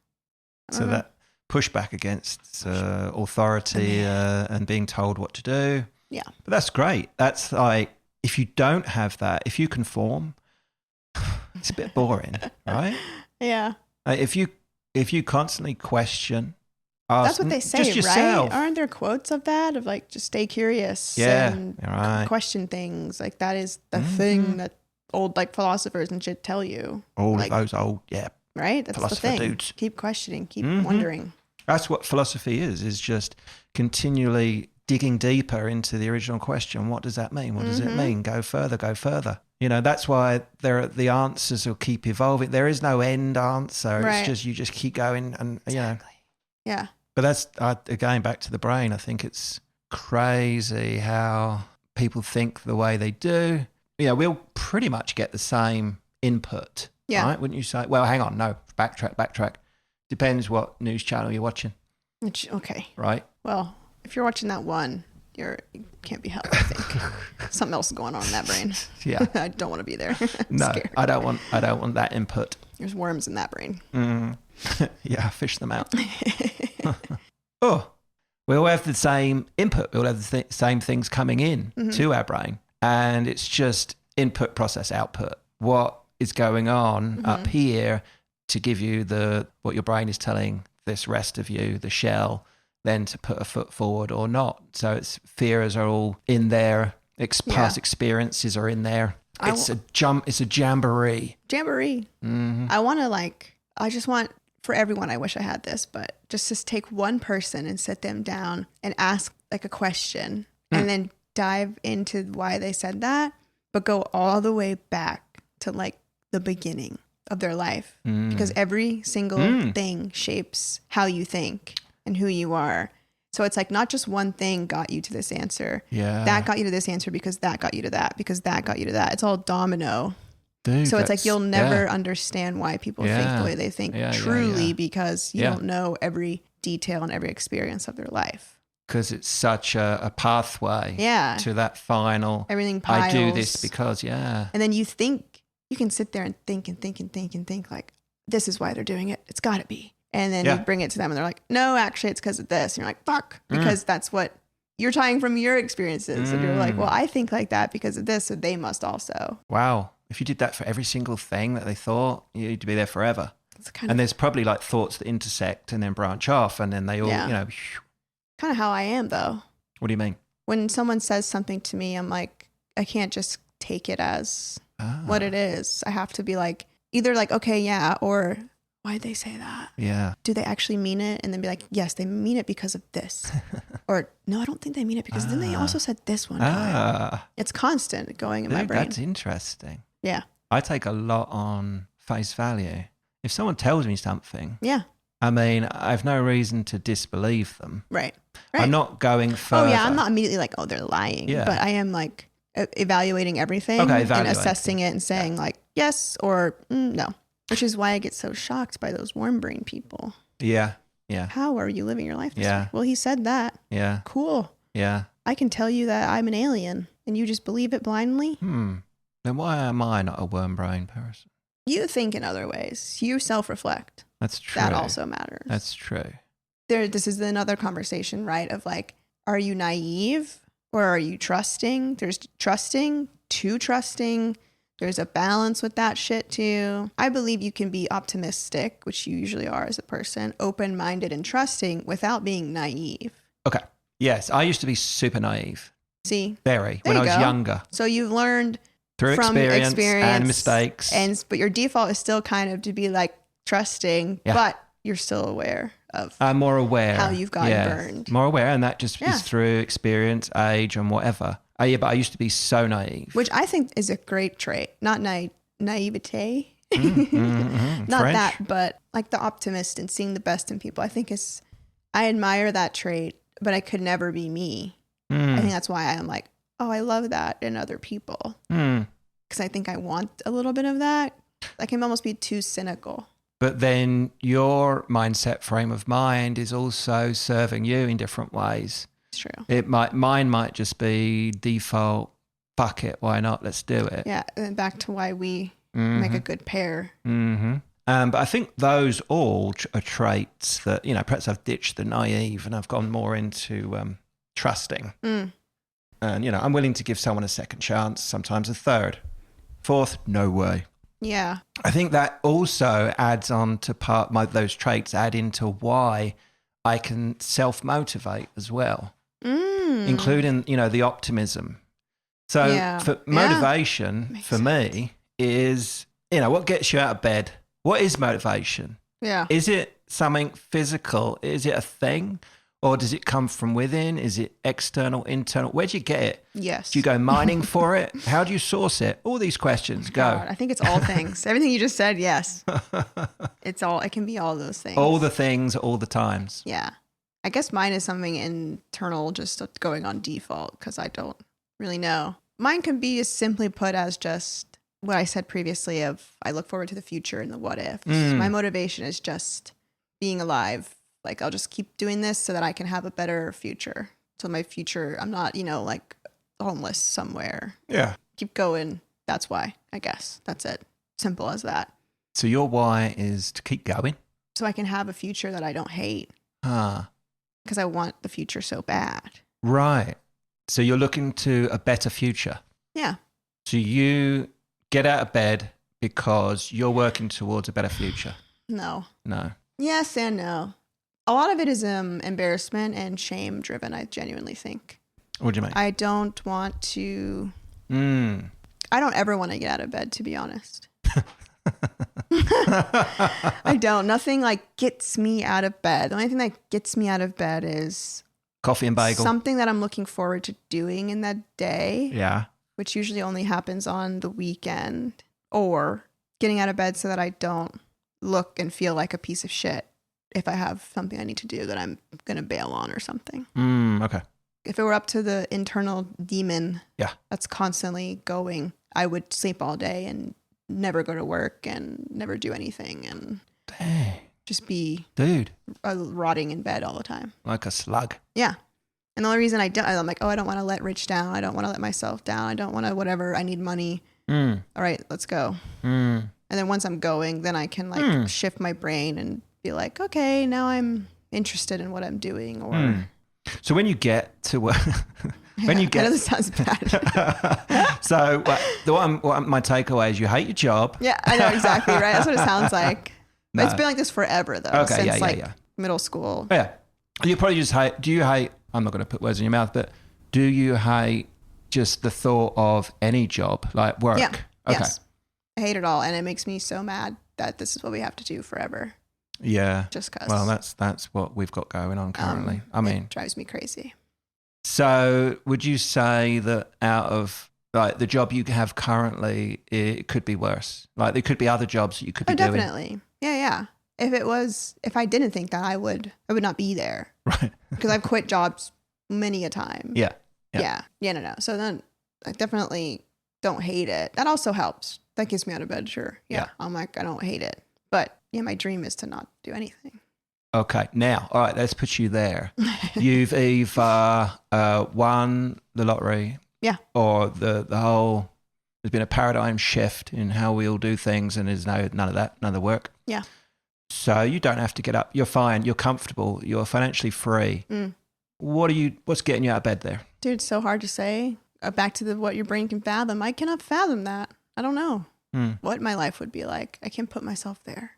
So that pushback against authority and being told what to do. Yeah. But that's great. That's like, if you don't have that, if you conform, it's a bit boring, right? Yeah. If you constantly question, that's what they say, right? Aren't there quotes of that? Of like, just stay curious and question things. Like that is the thing that old like philosophers and shit tell you. All like, of those old, right? That's the thing. Dudes. Keep questioning, keep wondering. That's what philosophy is just continually digging deeper into the original question. What does that mean? What does it mean? Go further. That's why the answers will keep evolving. There is no end answer. Right. It's just, you just keep going and, Yeah. But that's, again, back to the brain. I think it's crazy how people think the way they do. We'll pretty much get the same input, right? Wouldn't you say? Well, hang on. No, backtrack. Depends what news channel you're watching. Okay. Right? Well, if you're watching that one, you can't be helped, I think. Something else is going on in that brain. Yeah. I don't want to be there. No, scared. I don't want that input. There's worms in that brain. Yeah, fish them out. We all have the same input. We all have the same things coming in to our brain. And it's just input, process, output. What is going on up here to give you what your brain is telling this rest of you, the shell, then to put a foot forward or not. So it's fears are all in there. Past experiences are in there. It's a jamboree. I want to I just want for everyone, I wish I had this, but just take one person and sit them down and ask like a question and then dive into why they said that, but go all the way back to like the beginning of their life, because every single thing shapes how you think and who you are. So it's like not just one thing got you to this answer. Yeah. That got you to this answer because that got you to that, because that got you to that. It's all domino. Dude, so it's like you'll never understand why people think the way they think truly because you don't know every detail and every experience of their life. Because it's such a pathway to that final, everything piles. I do this because, And then you can sit there and think like, this is why they're doing it. It's got to be. And then you bring it to them and they're like, no, actually it's because of this. And you're like, fuck, because that's what you're tying from your experiences. And you're like, well, I think like that because of this. So they must also. Wow. If you did that for every single thing that they thought, you'd be there forever. And there's probably like thoughts that intersect and then branch off and then they all, kind of how I am though. What do you mean? When someone says something to me, I'm like, I can't just take it as what it is. I have to be like, either like, okay, yeah, or why'd they say that? Yeah. Do they actually mean it? And then be like, yes, they mean it because of this. Or no, I don't think they mean it because then they also said this one time. It's constant going in my brain. That's interesting. Yeah. I take a lot on face value. If someone tells me something, I mean, I have no reason to disbelieve them. Right. I'm not going further. Oh, yeah. I'm not immediately like, oh, they're lying. Yeah. But I am like evaluating everything and assessing it and saying like, yes or no. Which is why I get so shocked by those warm brain people. Yeah. Yeah. How are you living your life this way? Well, he said that. Yeah. Cool. Yeah. I can tell you that I'm an alien and you just believe it blindly. Then why am I not a worm brain person? You think in other ways. You self-reflect. That's true. That also matters. That's true. This is another conversation, right? Of like, are you naive or are you trusting? There's trusting to trusting. There's a balance with that shit too. I believe you can be optimistic, which you usually are as a person, open-minded and trusting without being naive. Okay. Yes. I used to be super naive. See? Very. When I was younger. So you've learned through from experience and mistakes. But your default is still kind of to be like trusting, but you're still aware of I'm more aware how you've gotten burned. More aware, and that just is through experience, age, and whatever. But I used to be so naive. Which I think is a great trait. Not naivete. Not French. that, but like the optimist and seeing the best in people. I admire that trait, but I could never be me. I think that's why I'm like, oh, I love that in other people. Because I think I want a little bit of that. I can almost be too cynical. But then your mindset frame of mind is also serving you in different ways. It's true. Mine might just be default, fuck it, why not, let's do it. Yeah, and back to why we make a good pair. But I think those all are traits that, perhaps I've ditched the naive and I've gone more into trusting. And, I'm willing to give someone a second chance, sometimes a third. Fourth, no way. Yeah. I think that also adds on to those traits add into why I can self-motivate as well, including, the optimism. So for motivation for me is, what gets you out of bed? What is motivation? Yeah. Is it something physical? Is it a thing? Or does it come from within? Is it external, internal? Where do you get it? Yes. Do you go mining for it? How do you source it? All these questions. Go. God, I think it's all things. Everything you just said, yes. It can be all those things. All the things, all the times. Yeah. I guess mine is something internal, just going on default because I don't really know. Mine can be as simply put as just what I said previously of I look forward to the future and the what ifs. My motivation is just being alive. Like, I'll just keep doing this so that I can have a better future. So my future, I'm not, like homeless somewhere. Yeah. Keep going. That's why, I guess. That's it. Simple as that. So your why is to keep going? So I can have a future that I don't hate. Because I want the future so bad. Right. So you're looking to a better future. Yeah. So you get out of bed because you're working towards a better future. No. No. Yes and no. A lot of it is embarrassment and shame driven, I genuinely think. What do you mean? I don't want to... I don't ever want to get out of bed, to be honest. I don't. Nothing like gets me out of bed. The only thing that gets me out of bed is Coffee and bagel. something that I'm looking forward to doing in that day. Yeah. Which usually only happens on the weekend, or getting out of bed so that I don't look and feel like a piece of shit if I have something I need to do that I'm going to bail on or something. Okay. If it were up to the internal demon that's constantly going, I would sleep all day and never go to work and never do anything and just be rotting in bed all the time. Like a slug. Yeah. And the only reason I'm like, I don't want to let Rich down. I don't want to let myself down. I don't want to whatever. I need money. All right, let's go. And then once I'm going, then I can like shift my brain and be like, okay, now I'm interested in what I'm doing. Or so when you get to work, I know this sounds bad. So my takeaway is you hate your job. Yeah, I know exactly right. That's what it sounds like. No. It's been like this forever though. Okay, since middle school. Yeah, you probably just hate. Do you hate? I'm not going to put words in your mouth, but do you hate just the thought of any job like work? Yeah. Okay. Yes. I hate it all, and it makes me so mad that this is what we have to do forever. Yeah. Just because. Well, that's what we've got going on currently. It drives me crazy. So would you say that out of like the job you have currently, it could be worse? Like there could be other jobs that you could be doing? Definitely. Yeah. If I didn't think that, I would not be there. Right. Because I've quit jobs many a time. Yeah. No. So then I definitely don't hate it. That also helps. That gets me out of bed, sure. Yeah. I'm like, I don't hate it. But yeah, my dream is to not do anything. Okay. Now, all right, let's put you there. You've either won the lottery. Yeah. Or the whole, there's been a paradigm shift in how we all do things and there's none of that, none of the work. Yeah. So you don't have to get up. You're fine. You're comfortable. You're financially free. What's getting you out of bed there? Dude, it's so hard to say. Back to what your brain can fathom. I cannot fathom that. I don't know what my life would be like. I can't put myself there.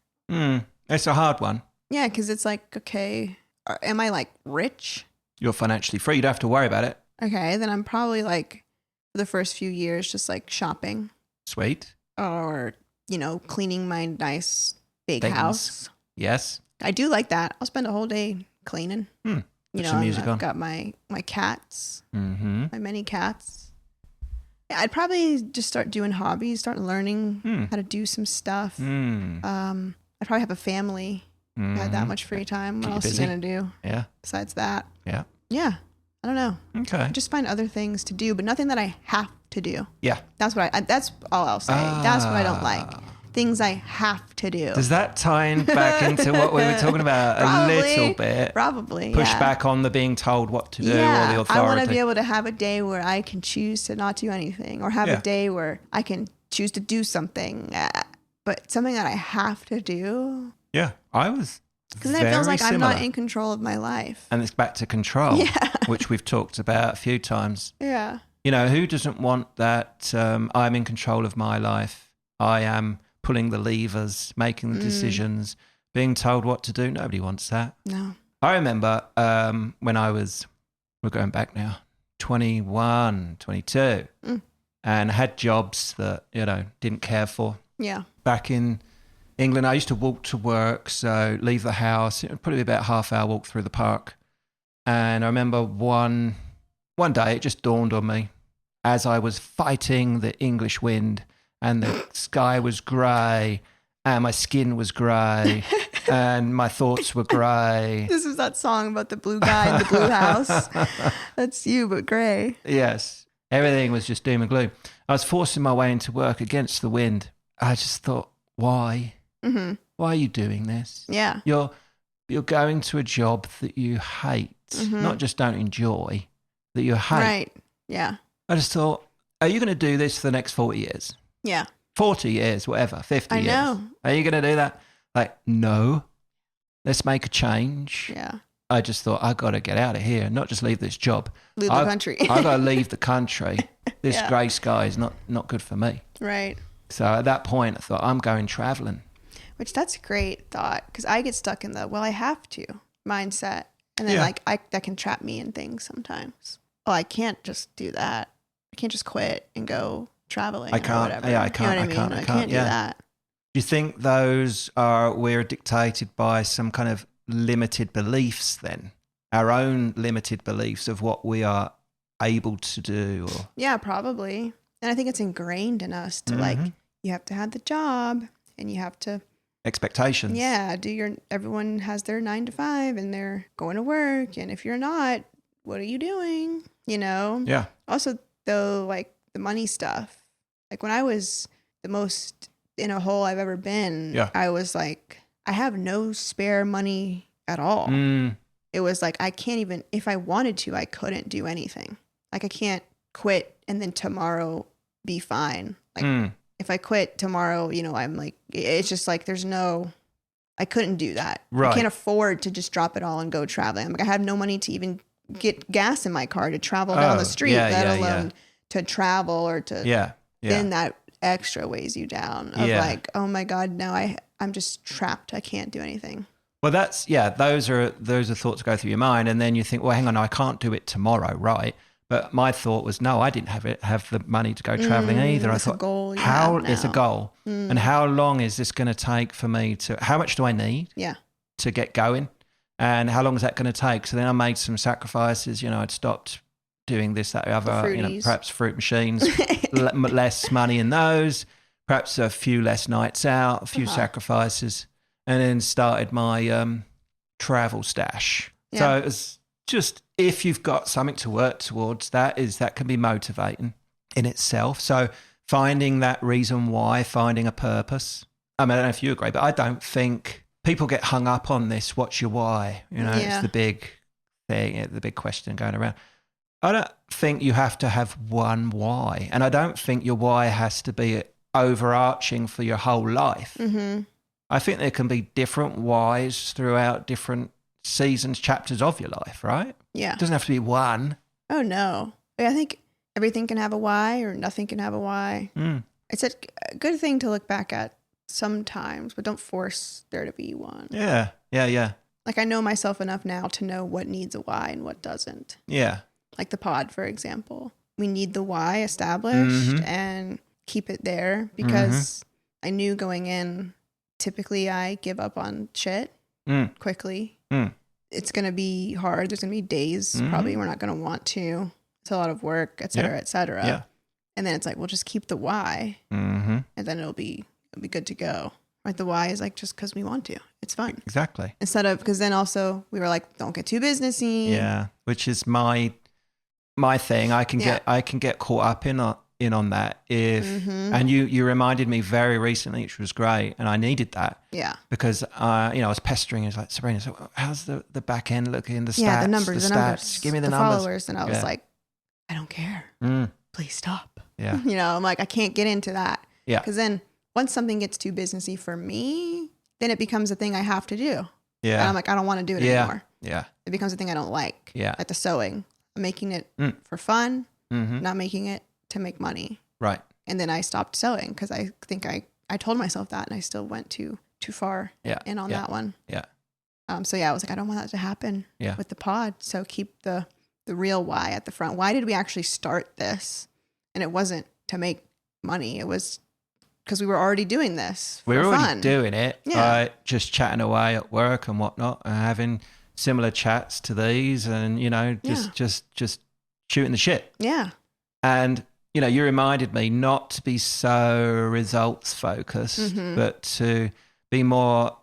It's a hard one. Yeah, because it's like, okay, am I like rich? You're financially free. You don't have to worry about it. Okay, then I'm probably like, for the first few years, just like shopping. Sweet. Or, cleaning my nice big house. Yes. I do like that. I'll spend a whole day cleaning. Put some music on. I've got my cats, my many cats. Yeah, I'd probably just start doing hobbies, start learning how to do some stuff. I'd probably have a family. I had that much free time. What else are you going to do? Yeah. Besides that? Yeah. Yeah. I don't know. Okay. Just find other things to do, but nothing that I have to do. Yeah. That's all I'll say. That's what I don't like. Things I have to do. Does that tie back into what we were talking about a little bit? Probably. Push back on the being told what to do or the authority. I want to be able to have a day where I can choose to not do anything, or have a day where I can choose to do something, but something that I have to do. Yeah, I was. Because then it feels like I'm not in control of my life. And it's back to control, which we've talked about a few times. Yeah. Who doesn't want that? I'm in control of my life. I am pulling the levers, making the decisions, being told what to do. Nobody wants that. No. I remember when we're going back now, 21, 22, and had jobs that, didn't care for. Yeah. Back in England, I used to walk to work, so leave the house, probably about a half-hour walk through the park. And I remember one day it just dawned on me as I was fighting the English wind and the sky was grey and my skin was grey and my thoughts were grey. This is that song about the blue guy in the blue house. That's you, but grey. Yes. Everything was just doom and gloom. I was forcing my way into work against the wind. I just thought, why? Why are you doing this? Yeah. You're going to a job that you hate, not just don't enjoy, that you hate. Right. Yeah. I just thought, are you going to do this for the next 40 years? Yeah. 40 years, whatever, 50 years. I know. Are you going to do that? Like, no. Let's make a change. Yeah. I just thought, I got to get out of here, not just leave this job. Leave the country. I got to leave the country. This grey sky is not good for me. Right. So at that point, I thought, I'm going traveling. Which that's a great thought, because I get stuck in the, I have to mindset. And then that can trap me in things sometimes. Oh, I can't just do that. I can't just quit and go traveling. I can't. Or whatever. Yeah, I can't. You know what I can't do that. Do you think we're dictated by some kind of limited beliefs then? Our own limited beliefs of what we are able to do? Or? Yeah, probably. And I think it's ingrained in us to like, you have to have the job and you have to. Expectations. Yeah, everyone has their 9 to 5 and they're going to work. And if you're not, what are you doing? You know? Yeah. Also, though, like the money stuff, like when I was the most in a hole I've ever been, I was like, I have no spare money at all. It was like, I can't even, if I wanted to, I couldn't do anything. Like I can't quit and then tomorrow be fine. Like if I quit tomorrow, you know, I'm like, it's just like, I couldn't do that. Right. I can't afford to just drop it all and go traveling. I'm like, I have no money to even get gas in my car to travel down the street, let alone to travel or to, then that extra weighs you down of like, oh my God, now I'm just trapped. I can't do anything. Well, those are thoughts that go through your mind. And then you think, well, hang on, I can't do it tomorrow. Right. But my thought was, no, I didn't have the money to go traveling either. I thought, it's a goal. And how long is this going to take for me how much do I need to get going? And how long is that going to take? So then I made some sacrifices. You know, I'd stopped doing this, that, other, you know, perhaps fruit machines, less money in those, perhaps a few less nights out, a few sacrifices, and then started my travel stash. Yeah. So it was just, if you've got something to work towards, that can be motivating in itself. So finding that reason why, finding a purpose. I mean, I don't know if you agree, but I don't think people get hung up on this. What's your why? You know, it's the big thing, the big question going around. I don't think you have to have one why. And I don't think your why has to be overarching for your whole life. Mm-hmm. I think there can be different whys throughout different seasons, chapters of your life, right? Yeah. It doesn't have to be one. Oh, no. I think everything can have a why or nothing can have a why. It's a good thing to look back at sometimes, but don't force there to be one. Yeah. Like I know myself enough now to know what needs a why and what doesn't. Yeah. Like the pod, for example. We need the why established and keep it there because I knew going in, typically I give up on shit quickly. It's going to be hard. There's going to be days probably we're not going to want to. It's a lot of work, et cetera, et cetera. Yeah. And then it's like, we'll just keep the why and then it'll be good to go. Right? The why is like just because we want to. It's fun. Exactly. Instead of, because then also we were like, don't get too businessy. Yeah. Which is my thing. I can get caught up in on that and you reminded me very recently, which was great, and I needed that because I was pestering. It was like, Sabrina, so how's the back end looking, the stats, the numbers, give me the numbers, followers. And I was like, I don't care, please stop. Yeah. I'm like, I can't get into that because Yeah. then once something gets too businessy for me, then it becomes a thing I have to do. And I'm like, I don't want to do it anymore. It becomes a thing I don't like. Like the sewing, I'm making it for fun, not making it to make money. Right. And then I stopped sewing because I think I told myself that and I still went too far in on that one. Yeah. So I was like, I don't want that to happen with the pod. So keep the real why at the front. Why did we actually start this? And it wasn't to make money. It was because we were already doing this for we were already fun. doing it, just chatting away at work and whatnot and having similar chats to these and, just shooting the shit. Yeah. And, you reminded me not to be so results focused, but to be more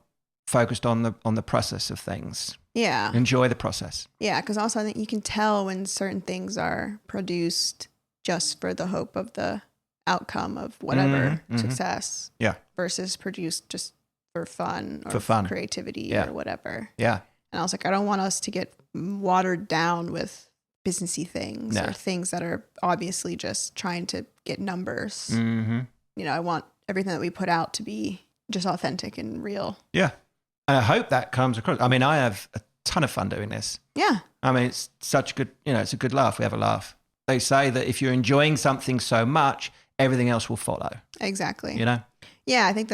focused on the process of things. Yeah. Enjoy the process. Yeah. Because also I think you can tell when certain things are produced just for the hope of the outcome of whatever success. Yeah. Versus produced just for fun or for creativity or whatever. Yeah. And I was like, I don't want us to get watered down with businessy things or things that are obviously just trying to get numbers. I want everything that we put out to be just authentic and real. Yeah. And I hope that comes across. I mean, I have a ton of fun doing this. Yeah. I mean, it's such a good, it's a good laugh. We have a laugh. They say that if you're enjoying something so much, everything else will follow. Exactly. Yeah, I think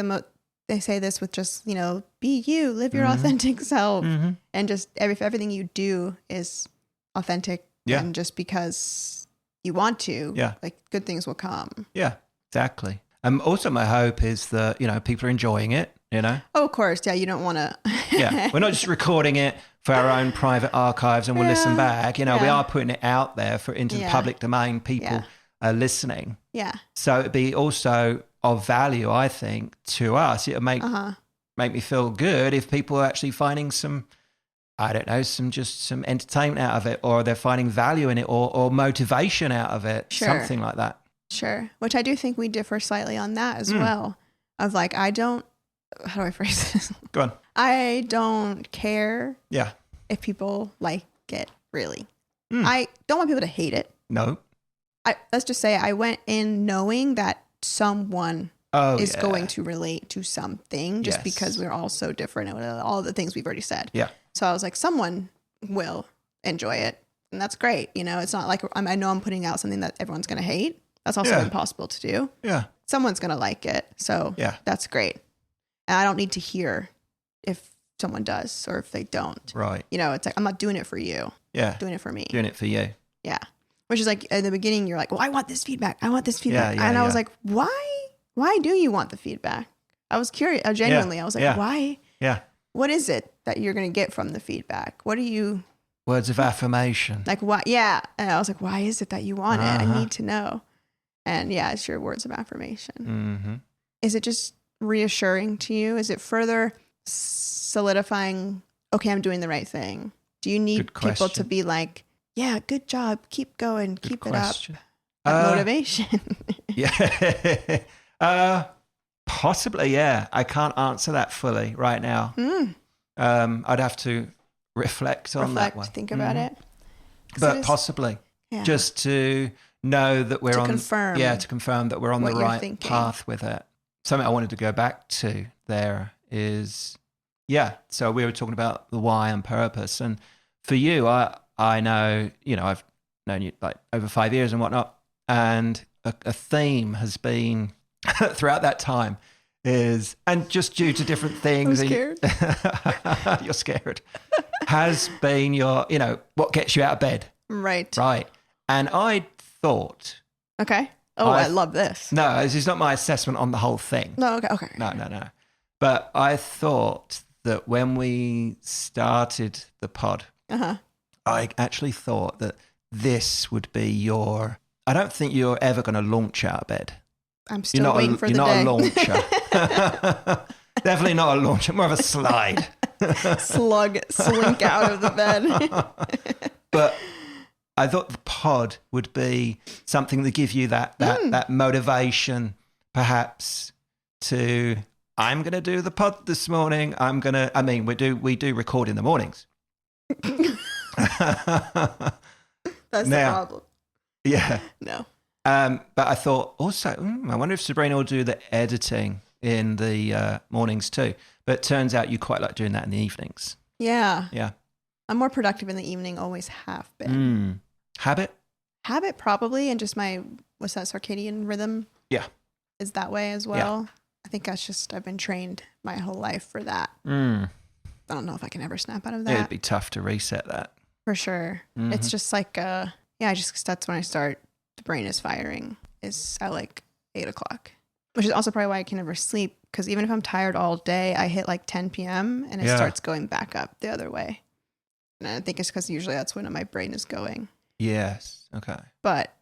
they say this with just, be you, live your authentic self. And just everything you do is authentic. Yeah. And just because you want to, like good things will come. Yeah, exactly. Also, my hope is that, people are enjoying it, Oh, of course. Yeah, you don't want to. Yeah, we're not just recording it for our own private archives and we'll listen back. We are putting it out there into the public domain. People are listening. Yeah. So it'd be also of value, I think, to us. It'll make me feel good if people are actually finding some, I don't know, some entertainment out of it, or they're finding value in it, or motivation out of it, something like that. Sure. Which I do think we differ slightly on that as well. Of like, how do I phrase this? Go on. I don't care if people like it, really. I don't want people to hate it. No. Let's just say I went in knowing that someone is going to relate to something just because we're all so different and all the things we've already said. Yeah. So I was like, someone will enjoy it. And that's great. It's not like I know I'm putting out something that everyone's going to hate. That's also impossible to do. Yeah. Someone's going to like it. So that's great. And I don't need to hear if someone does or if they don't. Right. It's like, I'm not doing it for you. Yeah. I'm doing it for me. Doing it for you. Yeah. Which is like, in the beginning, you're like, well, I want this feedback. I want this feedback. Yeah, and I was like, why do you want the feedback? I was curious. Genuinely, I was like, why? Yeah. What is it that you're going to get from the feedback? What do you... Words of affirmation. Like, what? Yeah. And I was like, why is it that you want it? I need to know. And it's your words of affirmation. Mm-hmm. Is it just reassuring to you? Is it further solidifying, okay, I'm doing the right thing? Do you need people to be like, yeah, good job, keep going, keep it up? That motivation. Yeah. Possibly, yeah. I can't answer that fully right now. I'd have to reflect on that one. Think about it. But possibly. Yeah. Just to know that we're to confirm that we're on the right path with it. Something I wanted to go back to there is, so we were talking about the why and purpose. And for you, I know, I've known you like over 5 years and whatnot. And a theme has been throughout that time is, and just due to different things. I'm scared. You're scared. Has been your, what gets you out of bed. Right. Right. And I thought. Okay. Oh, I love this. No, this is not my assessment on the whole thing. No, okay. No. But I thought that when we started the pod, I actually thought that this would be your, I don't think you're ever going to launch out of bed. I'm still waiting for the day. You're not a launcher. Definitely not a launcher, more of a slide. Slink out of the bed. But I thought the pod would be something to give you that motivation, perhaps, to, I'm going to do the pod this morning. We do record in the mornings. That's the problem. Yeah. No. But I thought also, I wonder if Sabrina will do the editing in the mornings too. But it turns out you quite like doing that in the evenings. Yeah. Yeah. I'm more productive in the evening, always have been. Habit? Habit probably, and just my, what's that, circadian rhythm? Yeah. Is that way as well. Yeah. I think that's just, I've been trained my whole life for that. I don't know if I can ever snap out of that. It'd be tough to reset that. For sure. It's just like, that's when I start, the brain is firing, is at like 8 o'clock, which is also probably why I can never sleep. Because even if I'm tired all day, I hit like 10 p.m. and it starts going back up the other way. And I think it's because usually that's when my brain is going. Yes. Okay. But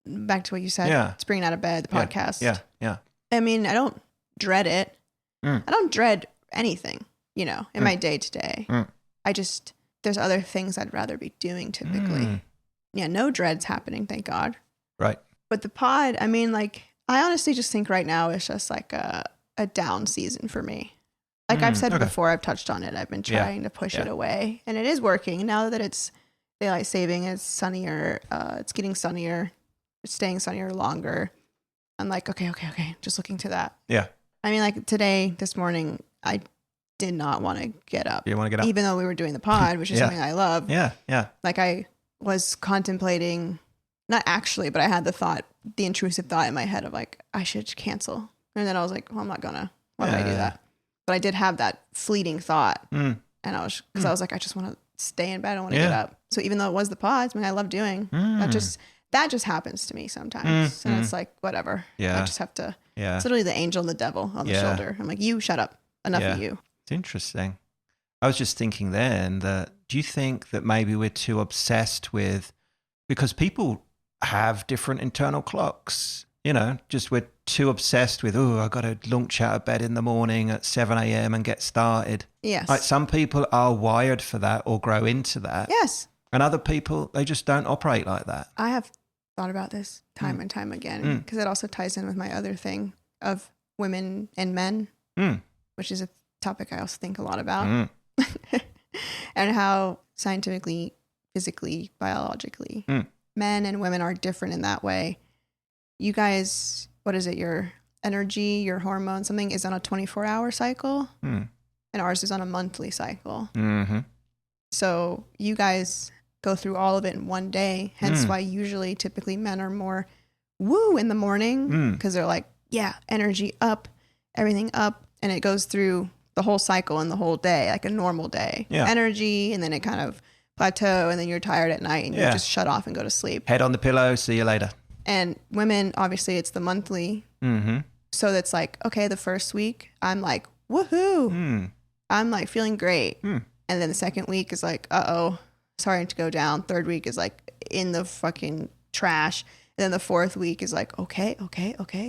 back to what you said, it's bringing out of bed, the podcast. Yeah. I mean, I don't dread it. I don't dread anything, in my day to day. I just, there's other things I'd rather be doing typically. Yeah, no dreads happening, thank God. Right. But the pod, I mean, like, I honestly just think right now it's just like a down season for me. Like I've said before, I've touched on it. I've been trying to push it away, and it is working. Now that it's daylight saving, it's sunnier. It's getting sunnier. It's staying sunnier longer. I'm like, okay. Just looking to that. Yeah. I mean, like this morning, I did not want to get up. You didn't want to get up? Even though we were doing the pod, which is something I love. Yeah. Like I was contemplating, not actually, but I had the intrusive thought in my head of like, I should cancel. And then I was like, well, I'm not gonna. Why would I do that? But I did have that fleeting thought. And I was like, I just want to stay in bed. I don't want to get up. So even though it was the pods, I love doing that. that just happens to me sometimes. And it's like, whatever. Yeah. I just have to, Yeah. it's literally the angel and the devil on the shoulder. I'm like, you shut up. Enough of you. It's interesting. I was just thinking then that, do you think that maybe we're too obsessed with, because people have different internal clocks, just we're too obsessed with, I got to launch out of bed in the morning at 7 a.m. and get started. Yes. Like some people are wired for that or grow into that. Yes. And other people, they just don't operate like that. I have thought about this time and time again because it also ties in with my other thing of women and men, which is a topic I also think a lot about. And how scientifically, physically, biologically, men and women are different in that way. You guys, what is it? Your energy, your hormone, something is on a 24-hour cycle, and ours is on a monthly cycle. Mm-hmm. So you guys go through all of it in one day. Hence why usually, typically, men are more woo in the morning because they're like, yeah, energy up, everything up, and it goes through the whole cycle in the whole day, like a normal day. Yeah. Energy, and then it kind of plateau, and then you're tired at night, and you just shut off and go to sleep. Head on the pillow, see you later. And women, obviously, it's the monthly. Mm-hmm. So that's like, okay, the first week, I'm like, woohoo. I'm like feeling great. And then the second week is like, uh-oh, starting to go down. Third week is like in the fucking trash. And then the fourth week is like, okay,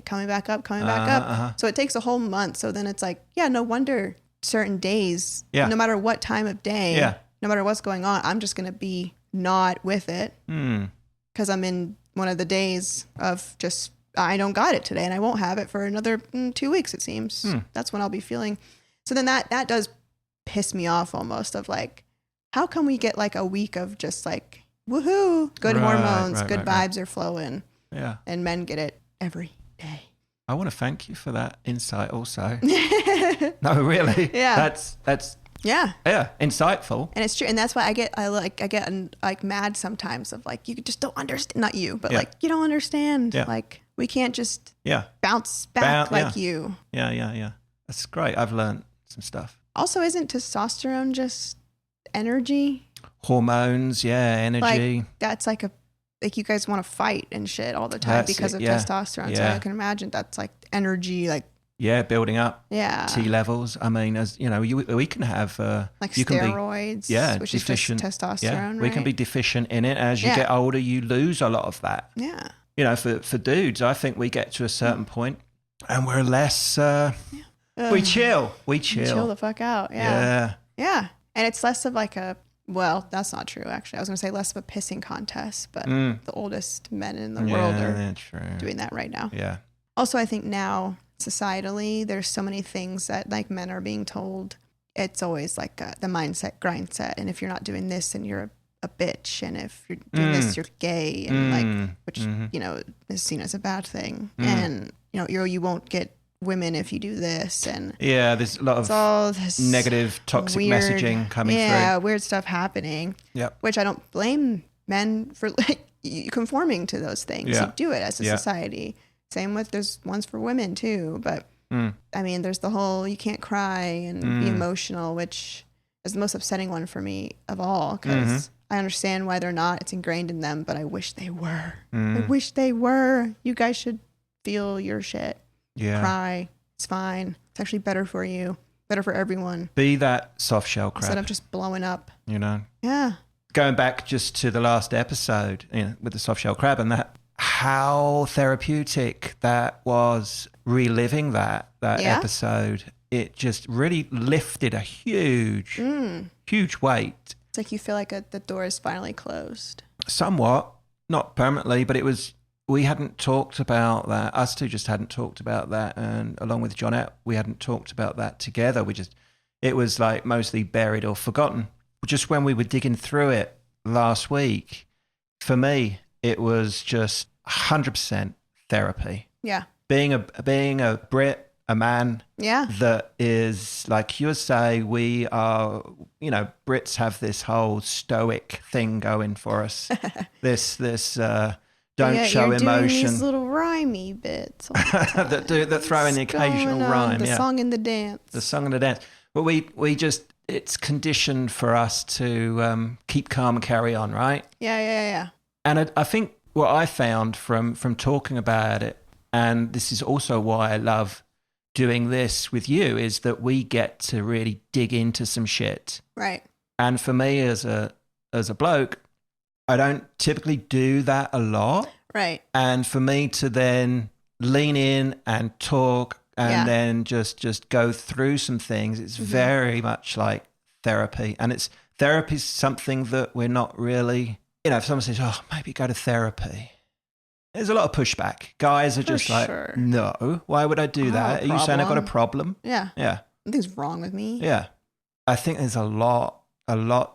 coming back up. So it takes a whole month. So then it's like, yeah, no wonder certain days, no matter what time of day, no matter what's going on, I'm just going to be not with it because I'm in one of the days of just, I don't got it today and I won't have it for another 2 weeks, it seems. That's when I'll be feeling. So then that does piss me off almost of like, how can we get like a week of just like, woohoo, good hormones, good vibes are flowing. Yeah. And men get it every day. I want to thank you for that insight also. No, really. Yeah. That's yeah, insightful. And it's true. And that's why I get mad sometimes of like, you just don't understand, not you, but like, you don't understand. Yeah. Like we can't just bounce back like you. Yeah. That's great. I've learned some stuff. Also, isn't testosterone just energy? Hormones, energy. Like, that's like you guys want to fight and shit all the time because of testosterone. Yeah. So I can imagine that's like energy, like building up. Yeah, T levels. I mean, as you know, we can have like you steroids. Can be, which deficient. is just testosterone. Yeah, right? We can be deficient in it. As you get older, you lose a lot of that. Yeah. You know, for dudes, I think we get to a certain point and we're less. We chill. We chill the fuck out. Yeah. And it's less of like well, that's not true, actually. I was going to say less of a pissing contest, but the oldest men in the world are doing that right now. Yeah. Also, I think now, societally, there's so many things that like men are being told. It's always like the mindset, grind set. And if you're not doing this, then you're a bitch. And if you're doing this, you're gay. And like, which, you know, is seen as a bad thing. And, you know, you won't get women if you do this, and there's a lot of negative toxic messaging coming through. Yeah, weird stuff happening. Yep. Which I don't blame men for like conforming to those things. You do it as a society. Same with there's ones for women too, but I mean there's the whole you can't cry and be emotional, which is the most upsetting one for me of all because I understand why they're not. It's ingrained in them, but I wish they were. I wish they were. You guys should feel your shit. Yeah. Cry. It's fine. It's actually better for you. Better for everyone. Be that soft shell crab. Instead of just blowing up. You know? Yeah. Going back just to the last episode with the soft shell crab and that, how therapeutic that was reliving that episode. It just really lifted a huge weight. It's like you feel like the door is finally closed. Somewhat. Not permanently, but it was... We hadn't talked about that. Us two just hadn't talked about that. And along with Johnette, we hadn't talked about that together. It was like mostly buried or forgotten. Just when we were digging through it last week, for me, it was just 100% therapy. Yeah. Being a Brit, a man that is, like you say, we are, you know, Brits have this whole stoic thing going for us. this don't show you're emotion. Doing these little rhymey bits that throw in the occasional rhyme. The song and the dance. The song and the dance. But we just, it's conditioned for us to keep calm and carry on, right? Yeah. And I think what I found from talking about it, and this is also why I love doing this with you, is that we get to really dig into some shit. Right. And for me as a bloke, I don't typically do that a lot. Right. And for me to then lean in and talk and then just go through some things, it's very much like therapy. And therapy is something that we're not really, if someone says, oh, maybe go to therapy, there's a lot of pushback. Guys are just like, no, why would I do that? Are you saying I've got a problem? Yeah. Yeah. Something's wrong with me. Yeah. I think there's a lot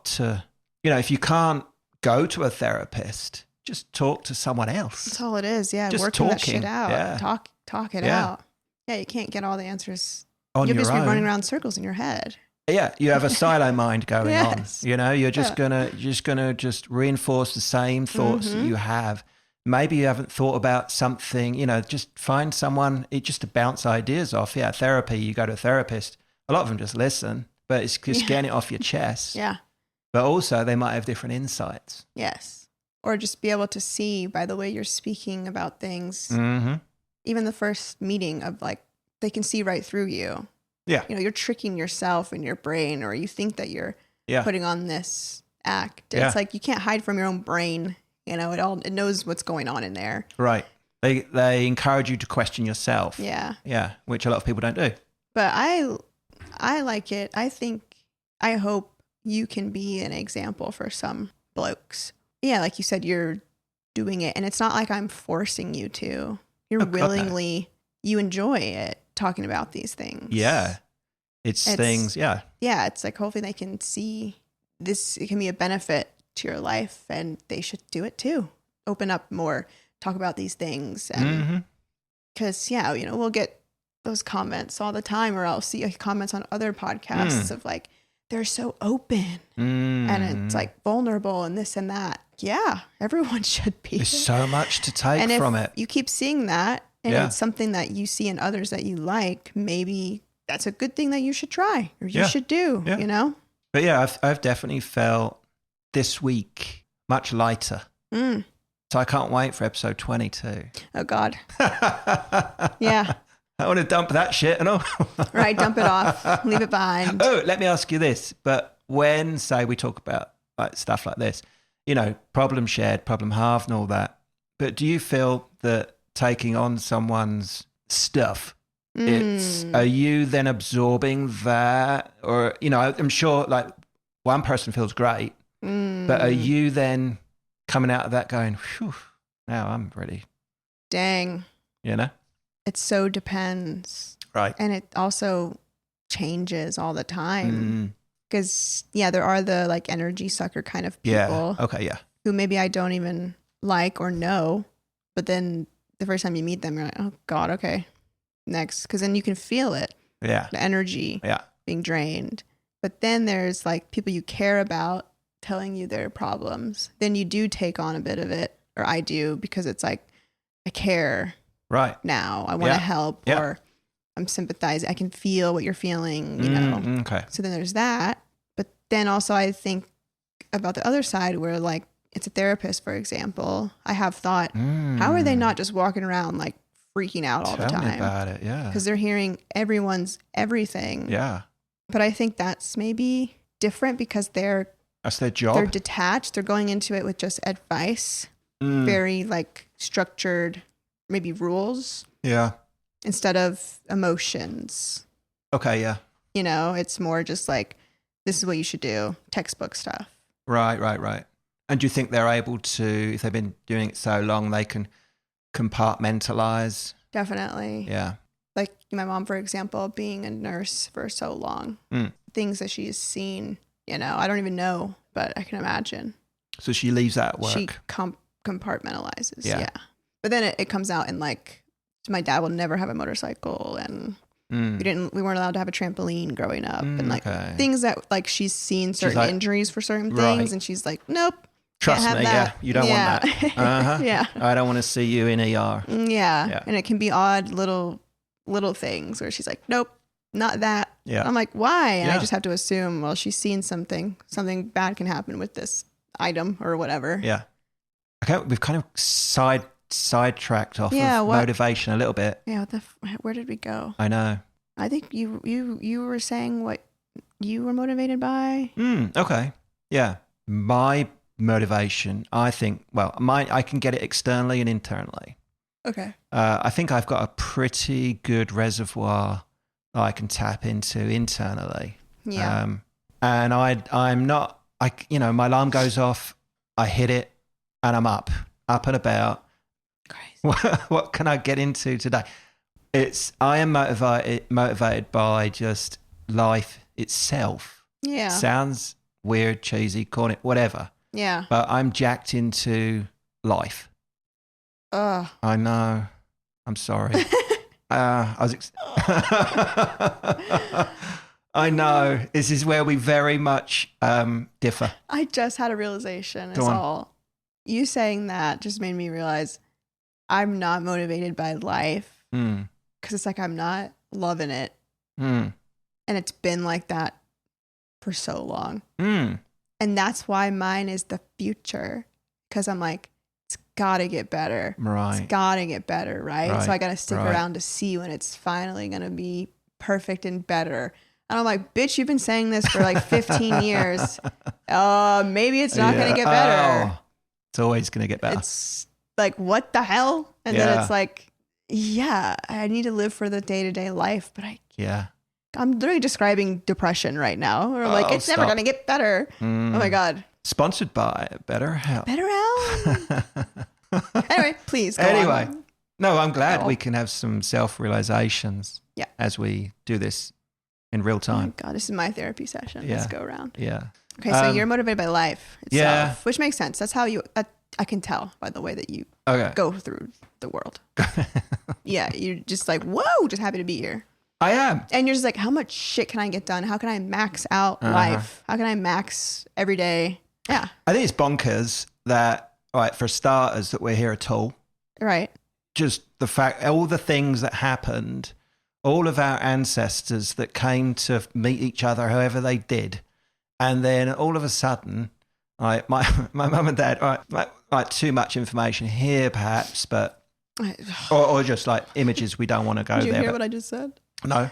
to, if you can't go to a therapist, just talk to someone else. That's all it is. Yeah. Just working that talking. shit out. Yeah. Talk it out. Yeah. You can't get all the answers on your own. You'll just be running around circles in your head. Yeah. You have a silo mind going Yes. on. You're just gonna reinforce the same thoughts that you have. Maybe you haven't thought about something, just find someone just to bounce ideas off. Yeah, therapy, you go to a therapist. A lot of them just listen, but it's just getting it off your chest. Yeah. But also they might have different insights. Yes. Or just be able to see by the way you're speaking about things. Mm-hmm. Even the first meeting of they can see right through you. Yeah. You're tricking yourself in your brain, or you think that you're putting on this act. It's like you can't hide from your own brain. It knows what's going on in there. Right. They encourage you to question yourself. Yeah. Yeah, which a lot of people don't do. But I like it. I hope you can be an example for some blokes. Yeah, like you said, you're doing it, and it's not like I'm forcing you to. You're willingly, you enjoy it, talking about these things. Yeah. It's things, yeah. Yeah, it's like hopefully they can see this, it can be a benefit to your life, and they should do it too. Open up more, talk about these things. And because, we'll get those comments all the time, or I'll see comments on other podcasts of they're so open and it's vulnerable and this and that. Yeah, everyone should be. There's so much to take from it. You keep seeing that, and it's something that you see in others that you like, maybe that's a good thing that you should try or you should do, But yeah, I've definitely felt this week much lighter. So I can't wait for episode 22. Oh, God. Yeah. I want to dump that shit and all. Right, dump it off. Leave it behind. Oh, let me ask you this. But when, say, we talk about stuff like this, problem shared, problem halved and all that, but do you feel that taking on someone's stuff, are you then absorbing that? Or, I'm sure one person feels great, but are you then coming out of that going, phew, now I'm ready? Dang. It so depends. Right. And it also changes all the time. Because, there are the energy sucker kind of people. Yeah. Okay, yeah. Who maybe I don't even like or know. But then the first time you meet them, you're like, oh, God, okay. Next. Because then you can feel it. Yeah. The energy being drained. But then there's people you care about telling you their problems. Then you do take on a bit of it. Or I do, because it's I care. Right. Now I want to help, or I'm sympathizing. I can feel what you're feeling, Okay. So then there's that. But then also I think about the other side where it's a therapist, for example. I have thought, how are they not just walking around freaking out all the time? Tell me about it, yeah. Because they're hearing everyone's everything. Yeah. But I think that's maybe different because that's their job. They're detached. They're going into it with just advice. Very structured, maybe rules. Yeah. Instead of emotions. Okay, yeah. It's more just this is what you should do. Textbook stuff. Right. And do you think they're able to, if they've been doing it so long, they can compartmentalize? Definitely. Yeah. Like my mom, for example, being a nurse for so long. Things that she's seen, I don't even know, but I can imagine. So she leaves that at work. She compartmentalizes. Yeah. But then it comes out in my dad will never have a motorcycle, and we weren't allowed to have a trampoline growing up, and things that she's seen certain injuries for certain things, and she's like, nope. Trust me, you don't want that. Uh-huh. Yeah. I don't want to see you in ER. Yeah. And it can be odd little things where she's like, nope, not that. Yeah. I'm like, why? And I just have to assume, well, she's seen something bad can happen with this item or whatever. Yeah. Okay, we've kind of sidetracked off Yeah, of what- motivation a little bit. Yeah, where did we go? I know. I think you were saying what you were motivated by. Okay. Yeah. My motivation, I think, well, I can get it externally and internally. Okay. I think I've got a pretty good reservoir that I can tap into internally. Yeah. And I'm not, my alarm goes off, I hit it, and I'm up and about. Crazy. What can I get into today? I am motivated by just life itself. Yeah. Sounds weird, cheesy, corny, whatever. Yeah. But I'm jacked into life. Ugh. I know. I'm sorry. I know. This is where we very much differ. I just had a realization. It's Go on. all you saying that just made me realize I'm not motivated by life because it's like I'm not loving it, and it's been like that for so long. And that's why mine is the future, because I'm like, it's got to get better. Right. It's got to get better, right? So I got to stick right. around to see when it's finally going to be perfect and better. And I'm like, bitch, you've been saying this for like 15 years. Maybe it's not going to get better. Oh, it's always going to get better. It's like, what the hell? And then it's like, yeah, I need to live for the day-to-day life, but I'm literally describing depression right now. Or like, it's never going to get better. Oh my God. Sponsored by BetterHelp. BetterHelp? Anyway, please go on. No, I'm glad we can have some self-realizations as we do this in real time. Oh my God, this is my therapy session. Let's go around. Yeah. Okay, so you're motivated by life itself, which makes sense. That's how I can tell by the way that you go through the world. Yeah, you're just like, whoa, just happy to be here. I am. And you're just like, how much shit can I get done? How can I max out life? How can I max every day? Yeah. I think it's bonkers that, for starters, that we're here at all. Right. Just the fact, all the things that happened, all of our ancestors that came to meet each other however they did. And then all of a sudden, my mum and dad, too much information here perhaps, but, or just like images we don't want to go there. Did you hear what I just said? No.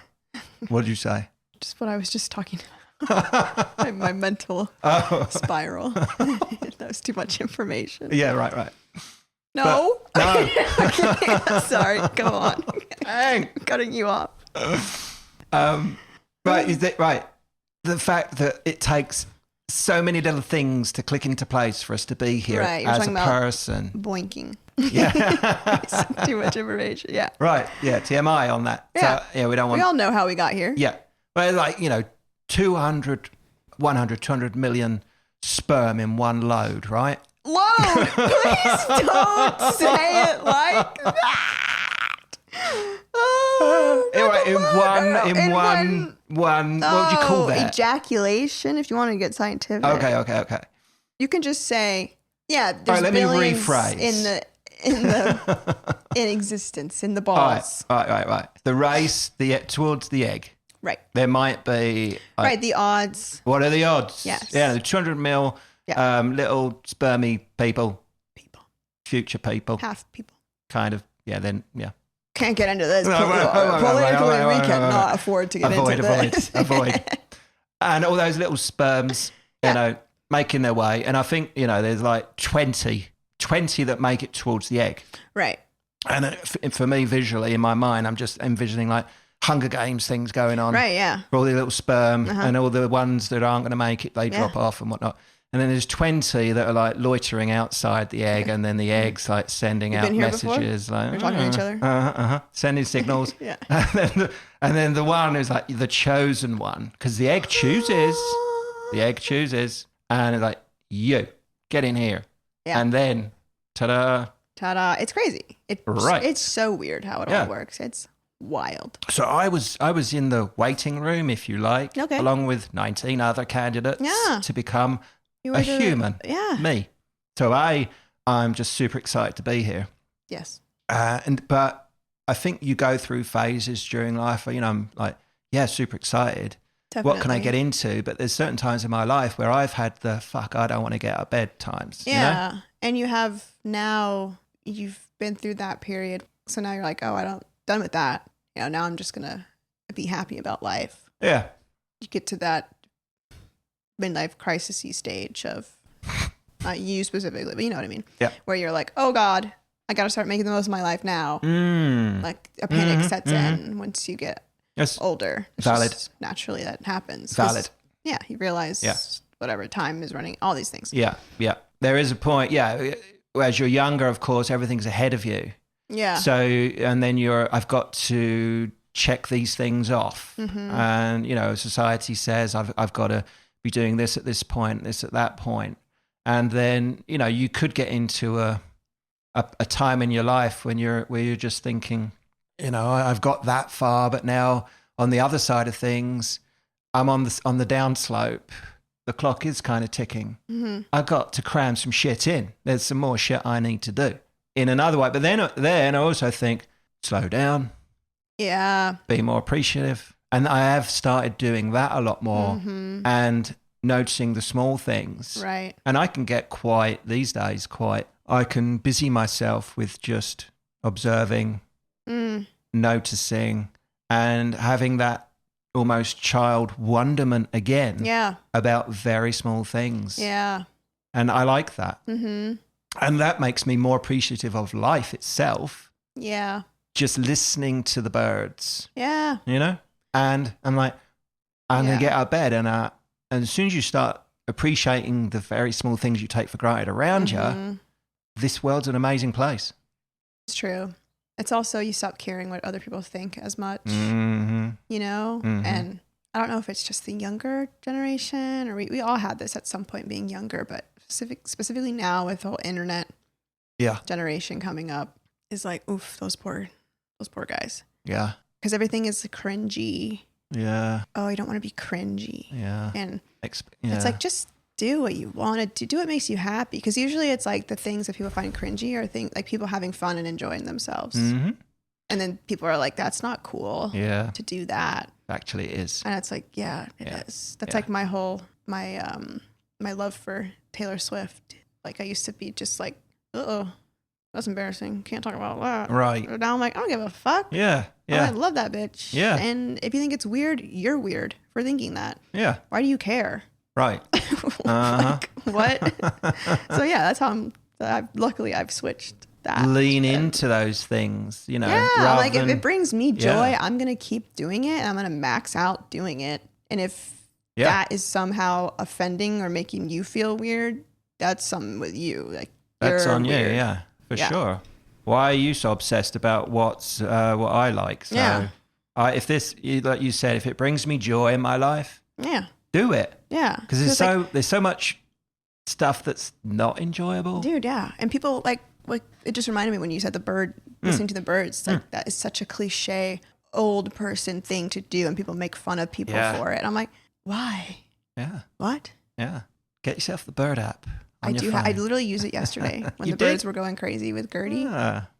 What did you say? Just what I was just talking about. my mental spiral. That was too much information. Yeah, right. No. No. Sorry, go on. Hang. Cutting you off. Right. The fact that it takes so many little things to click into place for us to be here as a person. Boinking. Yeah. Too much information. Yeah. Right. Yeah. TMI on that. Yeah. So, we don't want. We all know how we got here. Yeah. But 200 million sperm in one load, right? Load. Please don't say it like that. One. What would you call that? Ejaculation. If you want to get scientific. Okay. You can just say, there's let me billions rephrase. in existence in the balls. Right. The race towards the egg. Right. There might be the odds. What are the odds? Yes. Yeah, the 200 mil little spermy people. Future people. Half people. Kind of. Yeah, then, yeah. Can't get into this. Politically, we cannot afford to get into this. Avoid. And all those little sperms, making their way. And I think, there's like 20 that make it towards the egg. Right. And for me, visually, in my mind, I'm just envisioning like Hunger Games things going on. Right, yeah. For all the little sperm and all the ones that aren't going to make it, they drop off and whatnot. And then there's 20 that are like loitering outside the egg, and then the egg's like sending out messages. Like, we're talking to each other. Sending signals. Yeah. And then the one is like the chosen one, because the egg chooses. The egg chooses, and it's like, you get in here. Yeah. And then, ta-da. Ta-da. It's crazy. It's so weird how it all works. It's wild. So I was in the waiting room, if you like, along with 19 other candidates to become a human. Yeah. Me. So I'm just super excited to be here. Yes. But I think you go through phases during life where, I'm like, super excited. Definitely. What can I get into? But there's certain times in my life where I've had the I don't want to get out of bed times. Yeah. And you've been through that period. So now you're like, oh, done with that. Now I'm just going to be happy about life. Yeah. You get to that midlife crisis stage of, not you specifically, but you know what I mean? Yeah. Where you're like, oh God, I got to start making the most of my life now. Like a panic sets in once you get older. It's Valid. Just naturally that happens. Valid. Yeah. You realize whatever time is running, all these things. Yeah. Yeah. There is a point. Yeah. As you're younger, of course, everything's ahead of you. Yeah. So, and then I've got to check these things off. And, society says I've got to be doing this at this point, this at that point. And then, you could get into a time in your life where you're just thinking, I've got that far, but now on the other side of things, I'm on the downslope. The clock is kind of ticking. I've got to cram some shit in. There's some more shit I need to do in another way. But then I also think, slow down. Yeah. Be more appreciative. And I have started doing that a lot more and noticing the small things. Right. And I can get these days, I can busy myself with just observing, noticing, and having that almost child wonderment again about very small things. Yeah. And I like that. And that makes me more appreciative of life itself. Yeah. Just listening to the birds. Yeah. And I'm like, I'm going to get out of bed. And as soon as you start appreciating the very small things you take for granted around you, this world's an amazing place. It's true. It's also you stop caring what other people think as much, And I don't know if it's just the younger generation or we all had this at some point being younger, but specifically now with the whole internet generation coming up is like, oof, those poor guys. Yeah. Because everything is cringy. Yeah. Oh, you don't want to be cringy. Yeah. And it's like, just do what you want to do what makes you happy, because usually it's like the things that people find cringy are things like people having fun and enjoying themselves, and then people are like, that's not cool to do that. Actually it is. And it's like, it is. That's like my love for Taylor Swift. Like I used to be just like, that's embarrassing, can't talk about that, right? But now I'm like, I don't give a fuck. I love that bitch. And if you think it's weird, you're weird for thinking that. Why do you care? Right. Like, what? So that's how luckily I've switched that. Lean into those things, Yeah, like if it brings me joy, I'm going to keep doing it. And I'm going to max out doing it. And if that is somehow offending or making you feel weird, that's something with you. Like that's on weird. You, for sure. Why are you so obsessed about what I like? So if this, like you said, if it brings me joy in my life, do it. Yeah. Because there's so much stuff that's not enjoyable. Dude, yeah. And people like it just reminded me when you said the bird, listening to the birds, like that is such a cliche old person thing to do, and people make fun of people for it. I'm like, why? Yeah. What? Yeah. Get yourself the bird app. I do. I literally used it yesterday when the birds were going crazy with Gertie.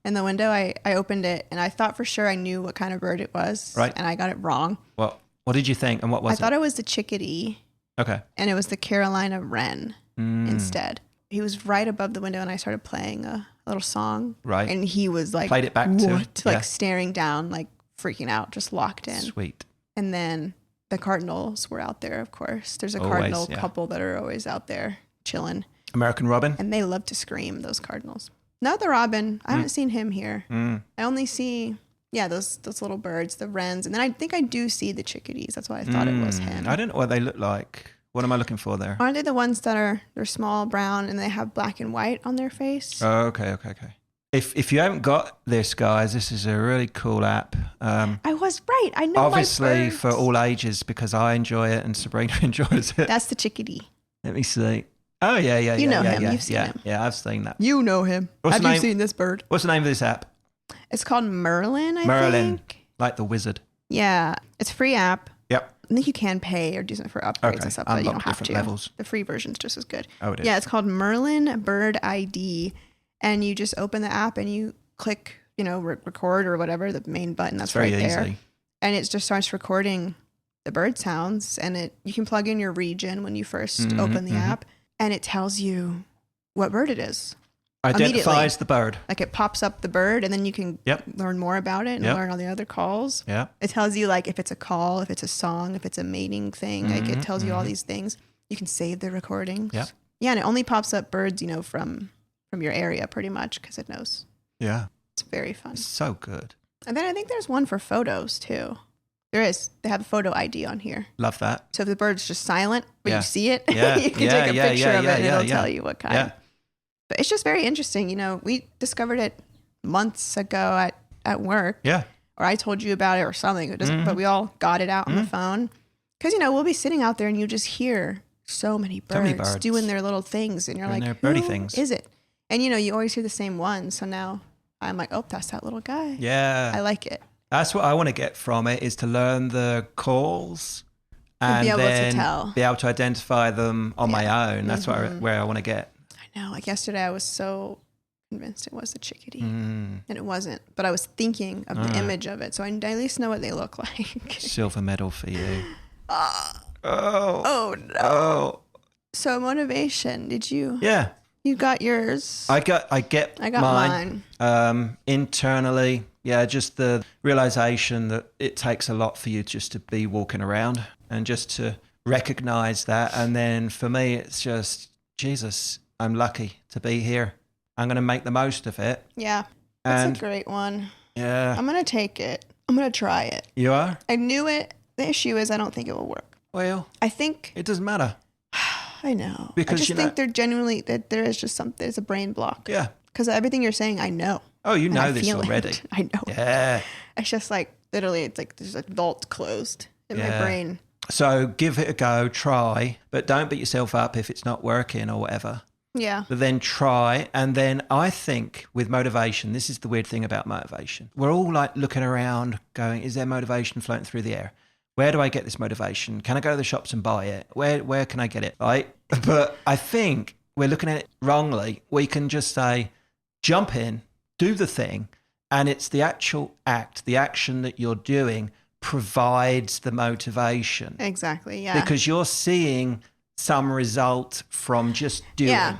In the window, I opened it and I thought for sure I knew what kind of bird it was. Right. And I got it wrong. Well, what did you think, and what was it? I thought it was the chickadee. Okay. And it was the Carolina wren instead. He was right above the window, and I started playing a little song. Right. And he was like, played it back to like staring down, like freaking out, just locked in. Sweet. And then the cardinals were out there, of course. There's a cardinal couple that are always out there chilling. American robin? And they love to scream, those cardinals. Not the robin. I haven't seen him here. I only see... Yeah, those little birds, the wrens. And then I think I do see the chickadees. That's why I thought it was him. I don't know what they look like. What am I looking for there? Aren't they the ones that they're small, brown, and they have black and white on their face? Oh, okay. If you haven't got this, guys, this is a really cool app. I was right. I know. Obviously for all ages, because I enjoy it and Sabrina enjoys it. That's the chickadee. Let me see. Oh, yeah. You know him. You've seen him. Yeah, I've seen that. You know him. Have you seen this bird? What's the name of this app? It's called Merlin, I think. Like the wizard. Yeah. It's a free app. Yep. I think you can pay or do something for upgrades and stuff, but you don't have to. Levels. The free version's just as good. Oh, it is. Yeah, it's called Merlin Bird ID. And you just open the app and you click, record or whatever, the main button that's right there. Easy. And it just starts recording the bird sounds. And you can plug in your region when you first open the app. And it tells you what bird it is. Identifies the bird. Like it pops up the bird, and then you can learn more about it and learn all the other calls. Yeah. It tells you like if it's a call, if it's a song, if it's a mating thing. Like it tells you all these things. You can save the recordings. Yeah. Yeah, and it only pops up birds, from your area pretty much because it knows. Yeah. It's very fun. It's so good. And then I think there's one for photos too. There is. They have a photo ID on here. Love that. So if the bird's just silent, but you see it, Yeah. you can take a picture of it and it'll tell you what kind. Yeah. But it's just very interesting. We discovered it months ago at work. Yeah. Or I told you about it or something. But we all got it out on the phone. Because, we'll be sitting out there and you just hear so many birds doing their little things. And you're like, their who birdie things. is it? And, you always hear the same one. So now I'm like, oh, that's that little guy. Yeah. I like it. That's what I want to get from it, is to learn the calls and be able then to tell. be able to identify them on my own. That's where I want to get. I know. Like yesterday, I was so convinced it was the chickadee, and it wasn't. But I was thinking of the image of it, so I at least know what they look like. Silver medal for you. Oh no. Oh. So motivation. Did you? Yeah. You got yours. I got mine. Internally, just the realization that it takes a lot for you just to be walking around and just to recognize that. And then for me, it's just, Jesus, I'm lucky to be here. I'm going to make the most of it. Yeah. That's a great one. Yeah. I'm going to take it. I'm going to try it. You are? I knew it. The issue is I don't think it will work. Well, I think it doesn't matter. I know. Because I just think they're genuinely, that there is just there's a brain block. Yeah. Because everything you're saying, I know. Oh, you know this already. I know. Yeah. It's just like, literally, it's like there's a vault closed in my brain. So give it a go, try, but don't beat yourself up if it's not working or whatever. Yeah. But then try. And then I think with motivation, this is the weird thing about motivation. We're all like looking around going, is there motivation floating through the air? Where do I get this motivation? Can I go to the shops and buy it? Where can I get it? Right? But I think we're looking at it wrongly. We can just say, jump in, do the thing. And it's the actual act, the action that you're doing provides the motivation. Exactly, yeah. Because you're seeing some result from just doing. Yeah.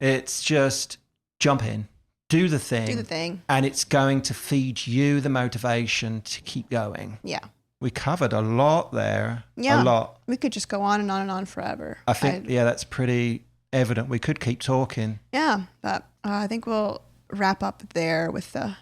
It's just jump in, do the thing. Do the thing. And it's going to feed you the motivation to keep going. Yeah. We covered a lot there. Yeah. A lot. We could just go on and on and on forever. I think, that's pretty evident. We could keep talking. Yeah, but I think we'll wrap up there with the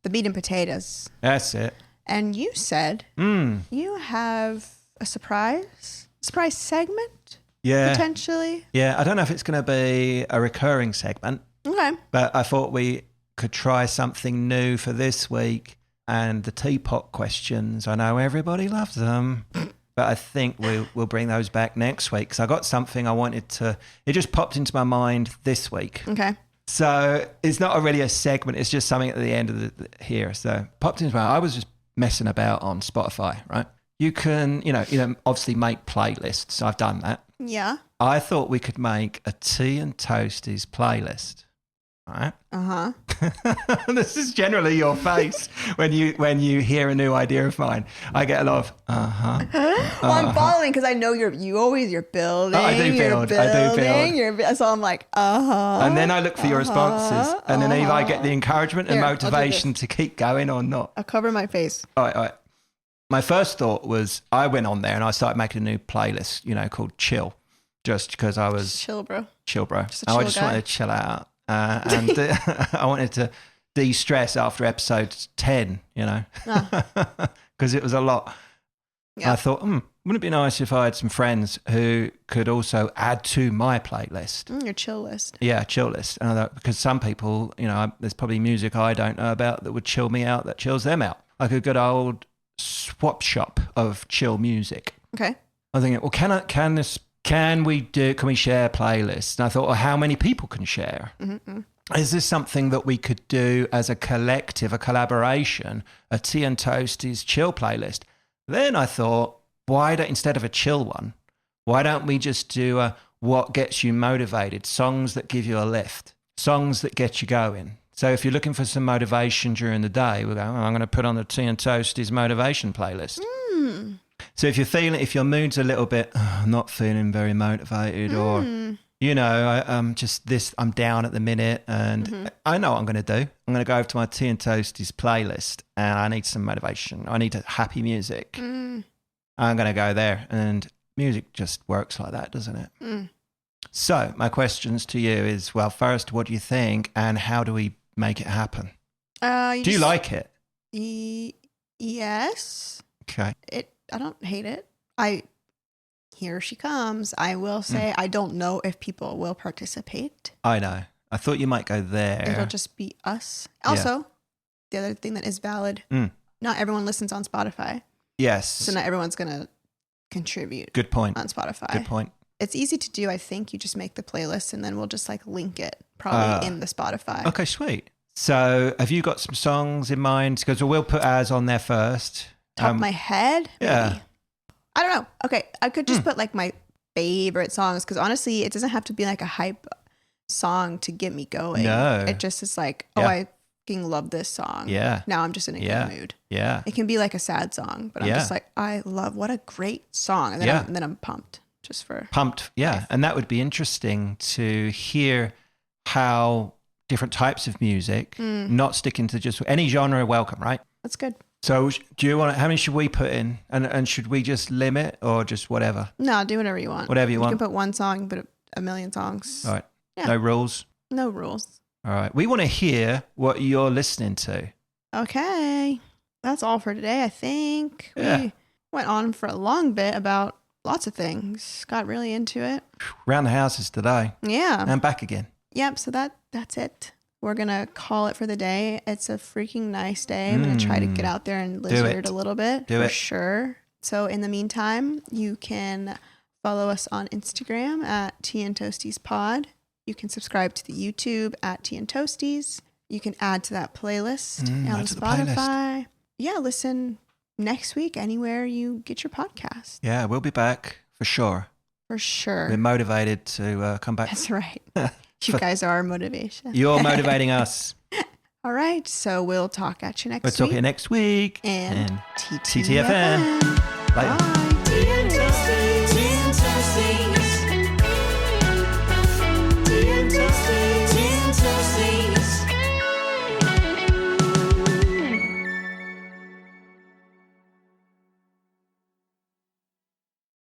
meat and potatoes. That's it. And you said you have a surprise segment? Yeah. Potentially? Yeah, I don't know if it's going to be a recurring segment. Okay. But I thought we could try something new for this week. And the teapot questions, I know everybody loves them, but I think we'll bring those back next week because I got something I wanted to, it just popped into my mind this week. Okay. So it's not really a segment, it's just something at the end of here. So popped into my, I was just messing about on Spotify, right? You can, obviously make playlists. I've done that. Yeah. I thought we could make a Tea and Toasties playlist. Right. This is generally your face when you hear a new idea of mine. I get a lot of Well, I'm following because I know you're building. I do build. So I'm like And then I look for your responses, and then either I get the encouragement and motivation to keep going or not. I'll cover my face. All right. My first thought was I went on there and I started making a new playlist, called Chill, just because I was chill, bro. I just wanted to chill out. And I wanted to de-stress after episode 10, because it was a lot. Yep. I thought, wouldn't it be nice if I had some friends who could also add to my playlist? Your chill list. Yeah, chill list. And I thought, because some people, there's probably music I don't know about that would chill me out, that chills them out. Like a good old swap shop of chill music. Okay. I was thinking, well, can we share playlists? And I thought, well, how many people can share? Mm-hmm. Is this something that we could do as a collective, a collaboration, a Tea and Toasties chill playlist? Then I thought, instead of a chill one, why don't we just do a what gets you motivated, songs that give you a lift, songs that get you going. So if you're looking for some motivation during the day, we'll go, I'm going to put on the Tea and Toasties motivation playlist. So if your mood's a little bit, not feeling very motivated or, you know, I'm down at the minute, and I know what I'm going to do. I'm going to go over to my Tea and Toasties playlist, and I need some motivation. I need happy music. I'm going to go there, and music just works like that, doesn't it? So my questions to you is, well, first, what do you think, and how do we make it happen? Do you like it? Yes. Okay. I don't hate it. Here she comes. I will say I don't know if people will participate. I know. I thought you might go there. It'll just be us. Also, the other thing that is valid, not everyone listens on Spotify. Yes. So not everyone's going to contribute. Good point. On Spotify. Good point. It's easy to do, I think. You just make the playlist and then we'll just like link it probably in the Spotify. Okay, sweet. So have you got some songs in mind? Because we'll put ours on there first. Top of my head? Yeah. Maybe. I don't know. Okay, I could just put like my favorite songs because honestly, it doesn't have to be like a hype song to get me going. No. It just is like, I fucking love this song. Yeah. Now I'm just in a good mood. Yeah. It can be like a sad song, but I'm just like, what a great song. And then, I'm pumped just for. Pumped, yeah. Life. And that would be interesting to hear how different types of music, not sticking to just any genre, welcome, right? That's good. So do you want, how many should we put in? And should we just limit or just whatever? No, do whatever you want. Whatever you want. You can put one song, but a million songs. All right. Yeah. No rules? No rules. All right. We want to hear what you're listening to. Okay. That's all for today, I think. Yeah. We went on for a long bit about lots of things. Got really into it. Round the houses today. Yeah. And back again. Yep. So that's it. We're going to call it for the day. It's a freaking nice day. I'm going to try to get out there and lizard a little bit for sure. So in the meantime, you can follow us on Instagram at Tea and Toasties Pod. You can subscribe to the YouTube at Tea and Toasties. You can add to that playlist on Spotify. Yeah, listen next week anywhere you get your podcast. Yeah, we'll be back for sure. For sure. We're motivated to come back. That's right. You guys are our motivation. You're motivating us. All right. So we'll talk at you next week. We'll talk to you next week. And TTFN. Bye.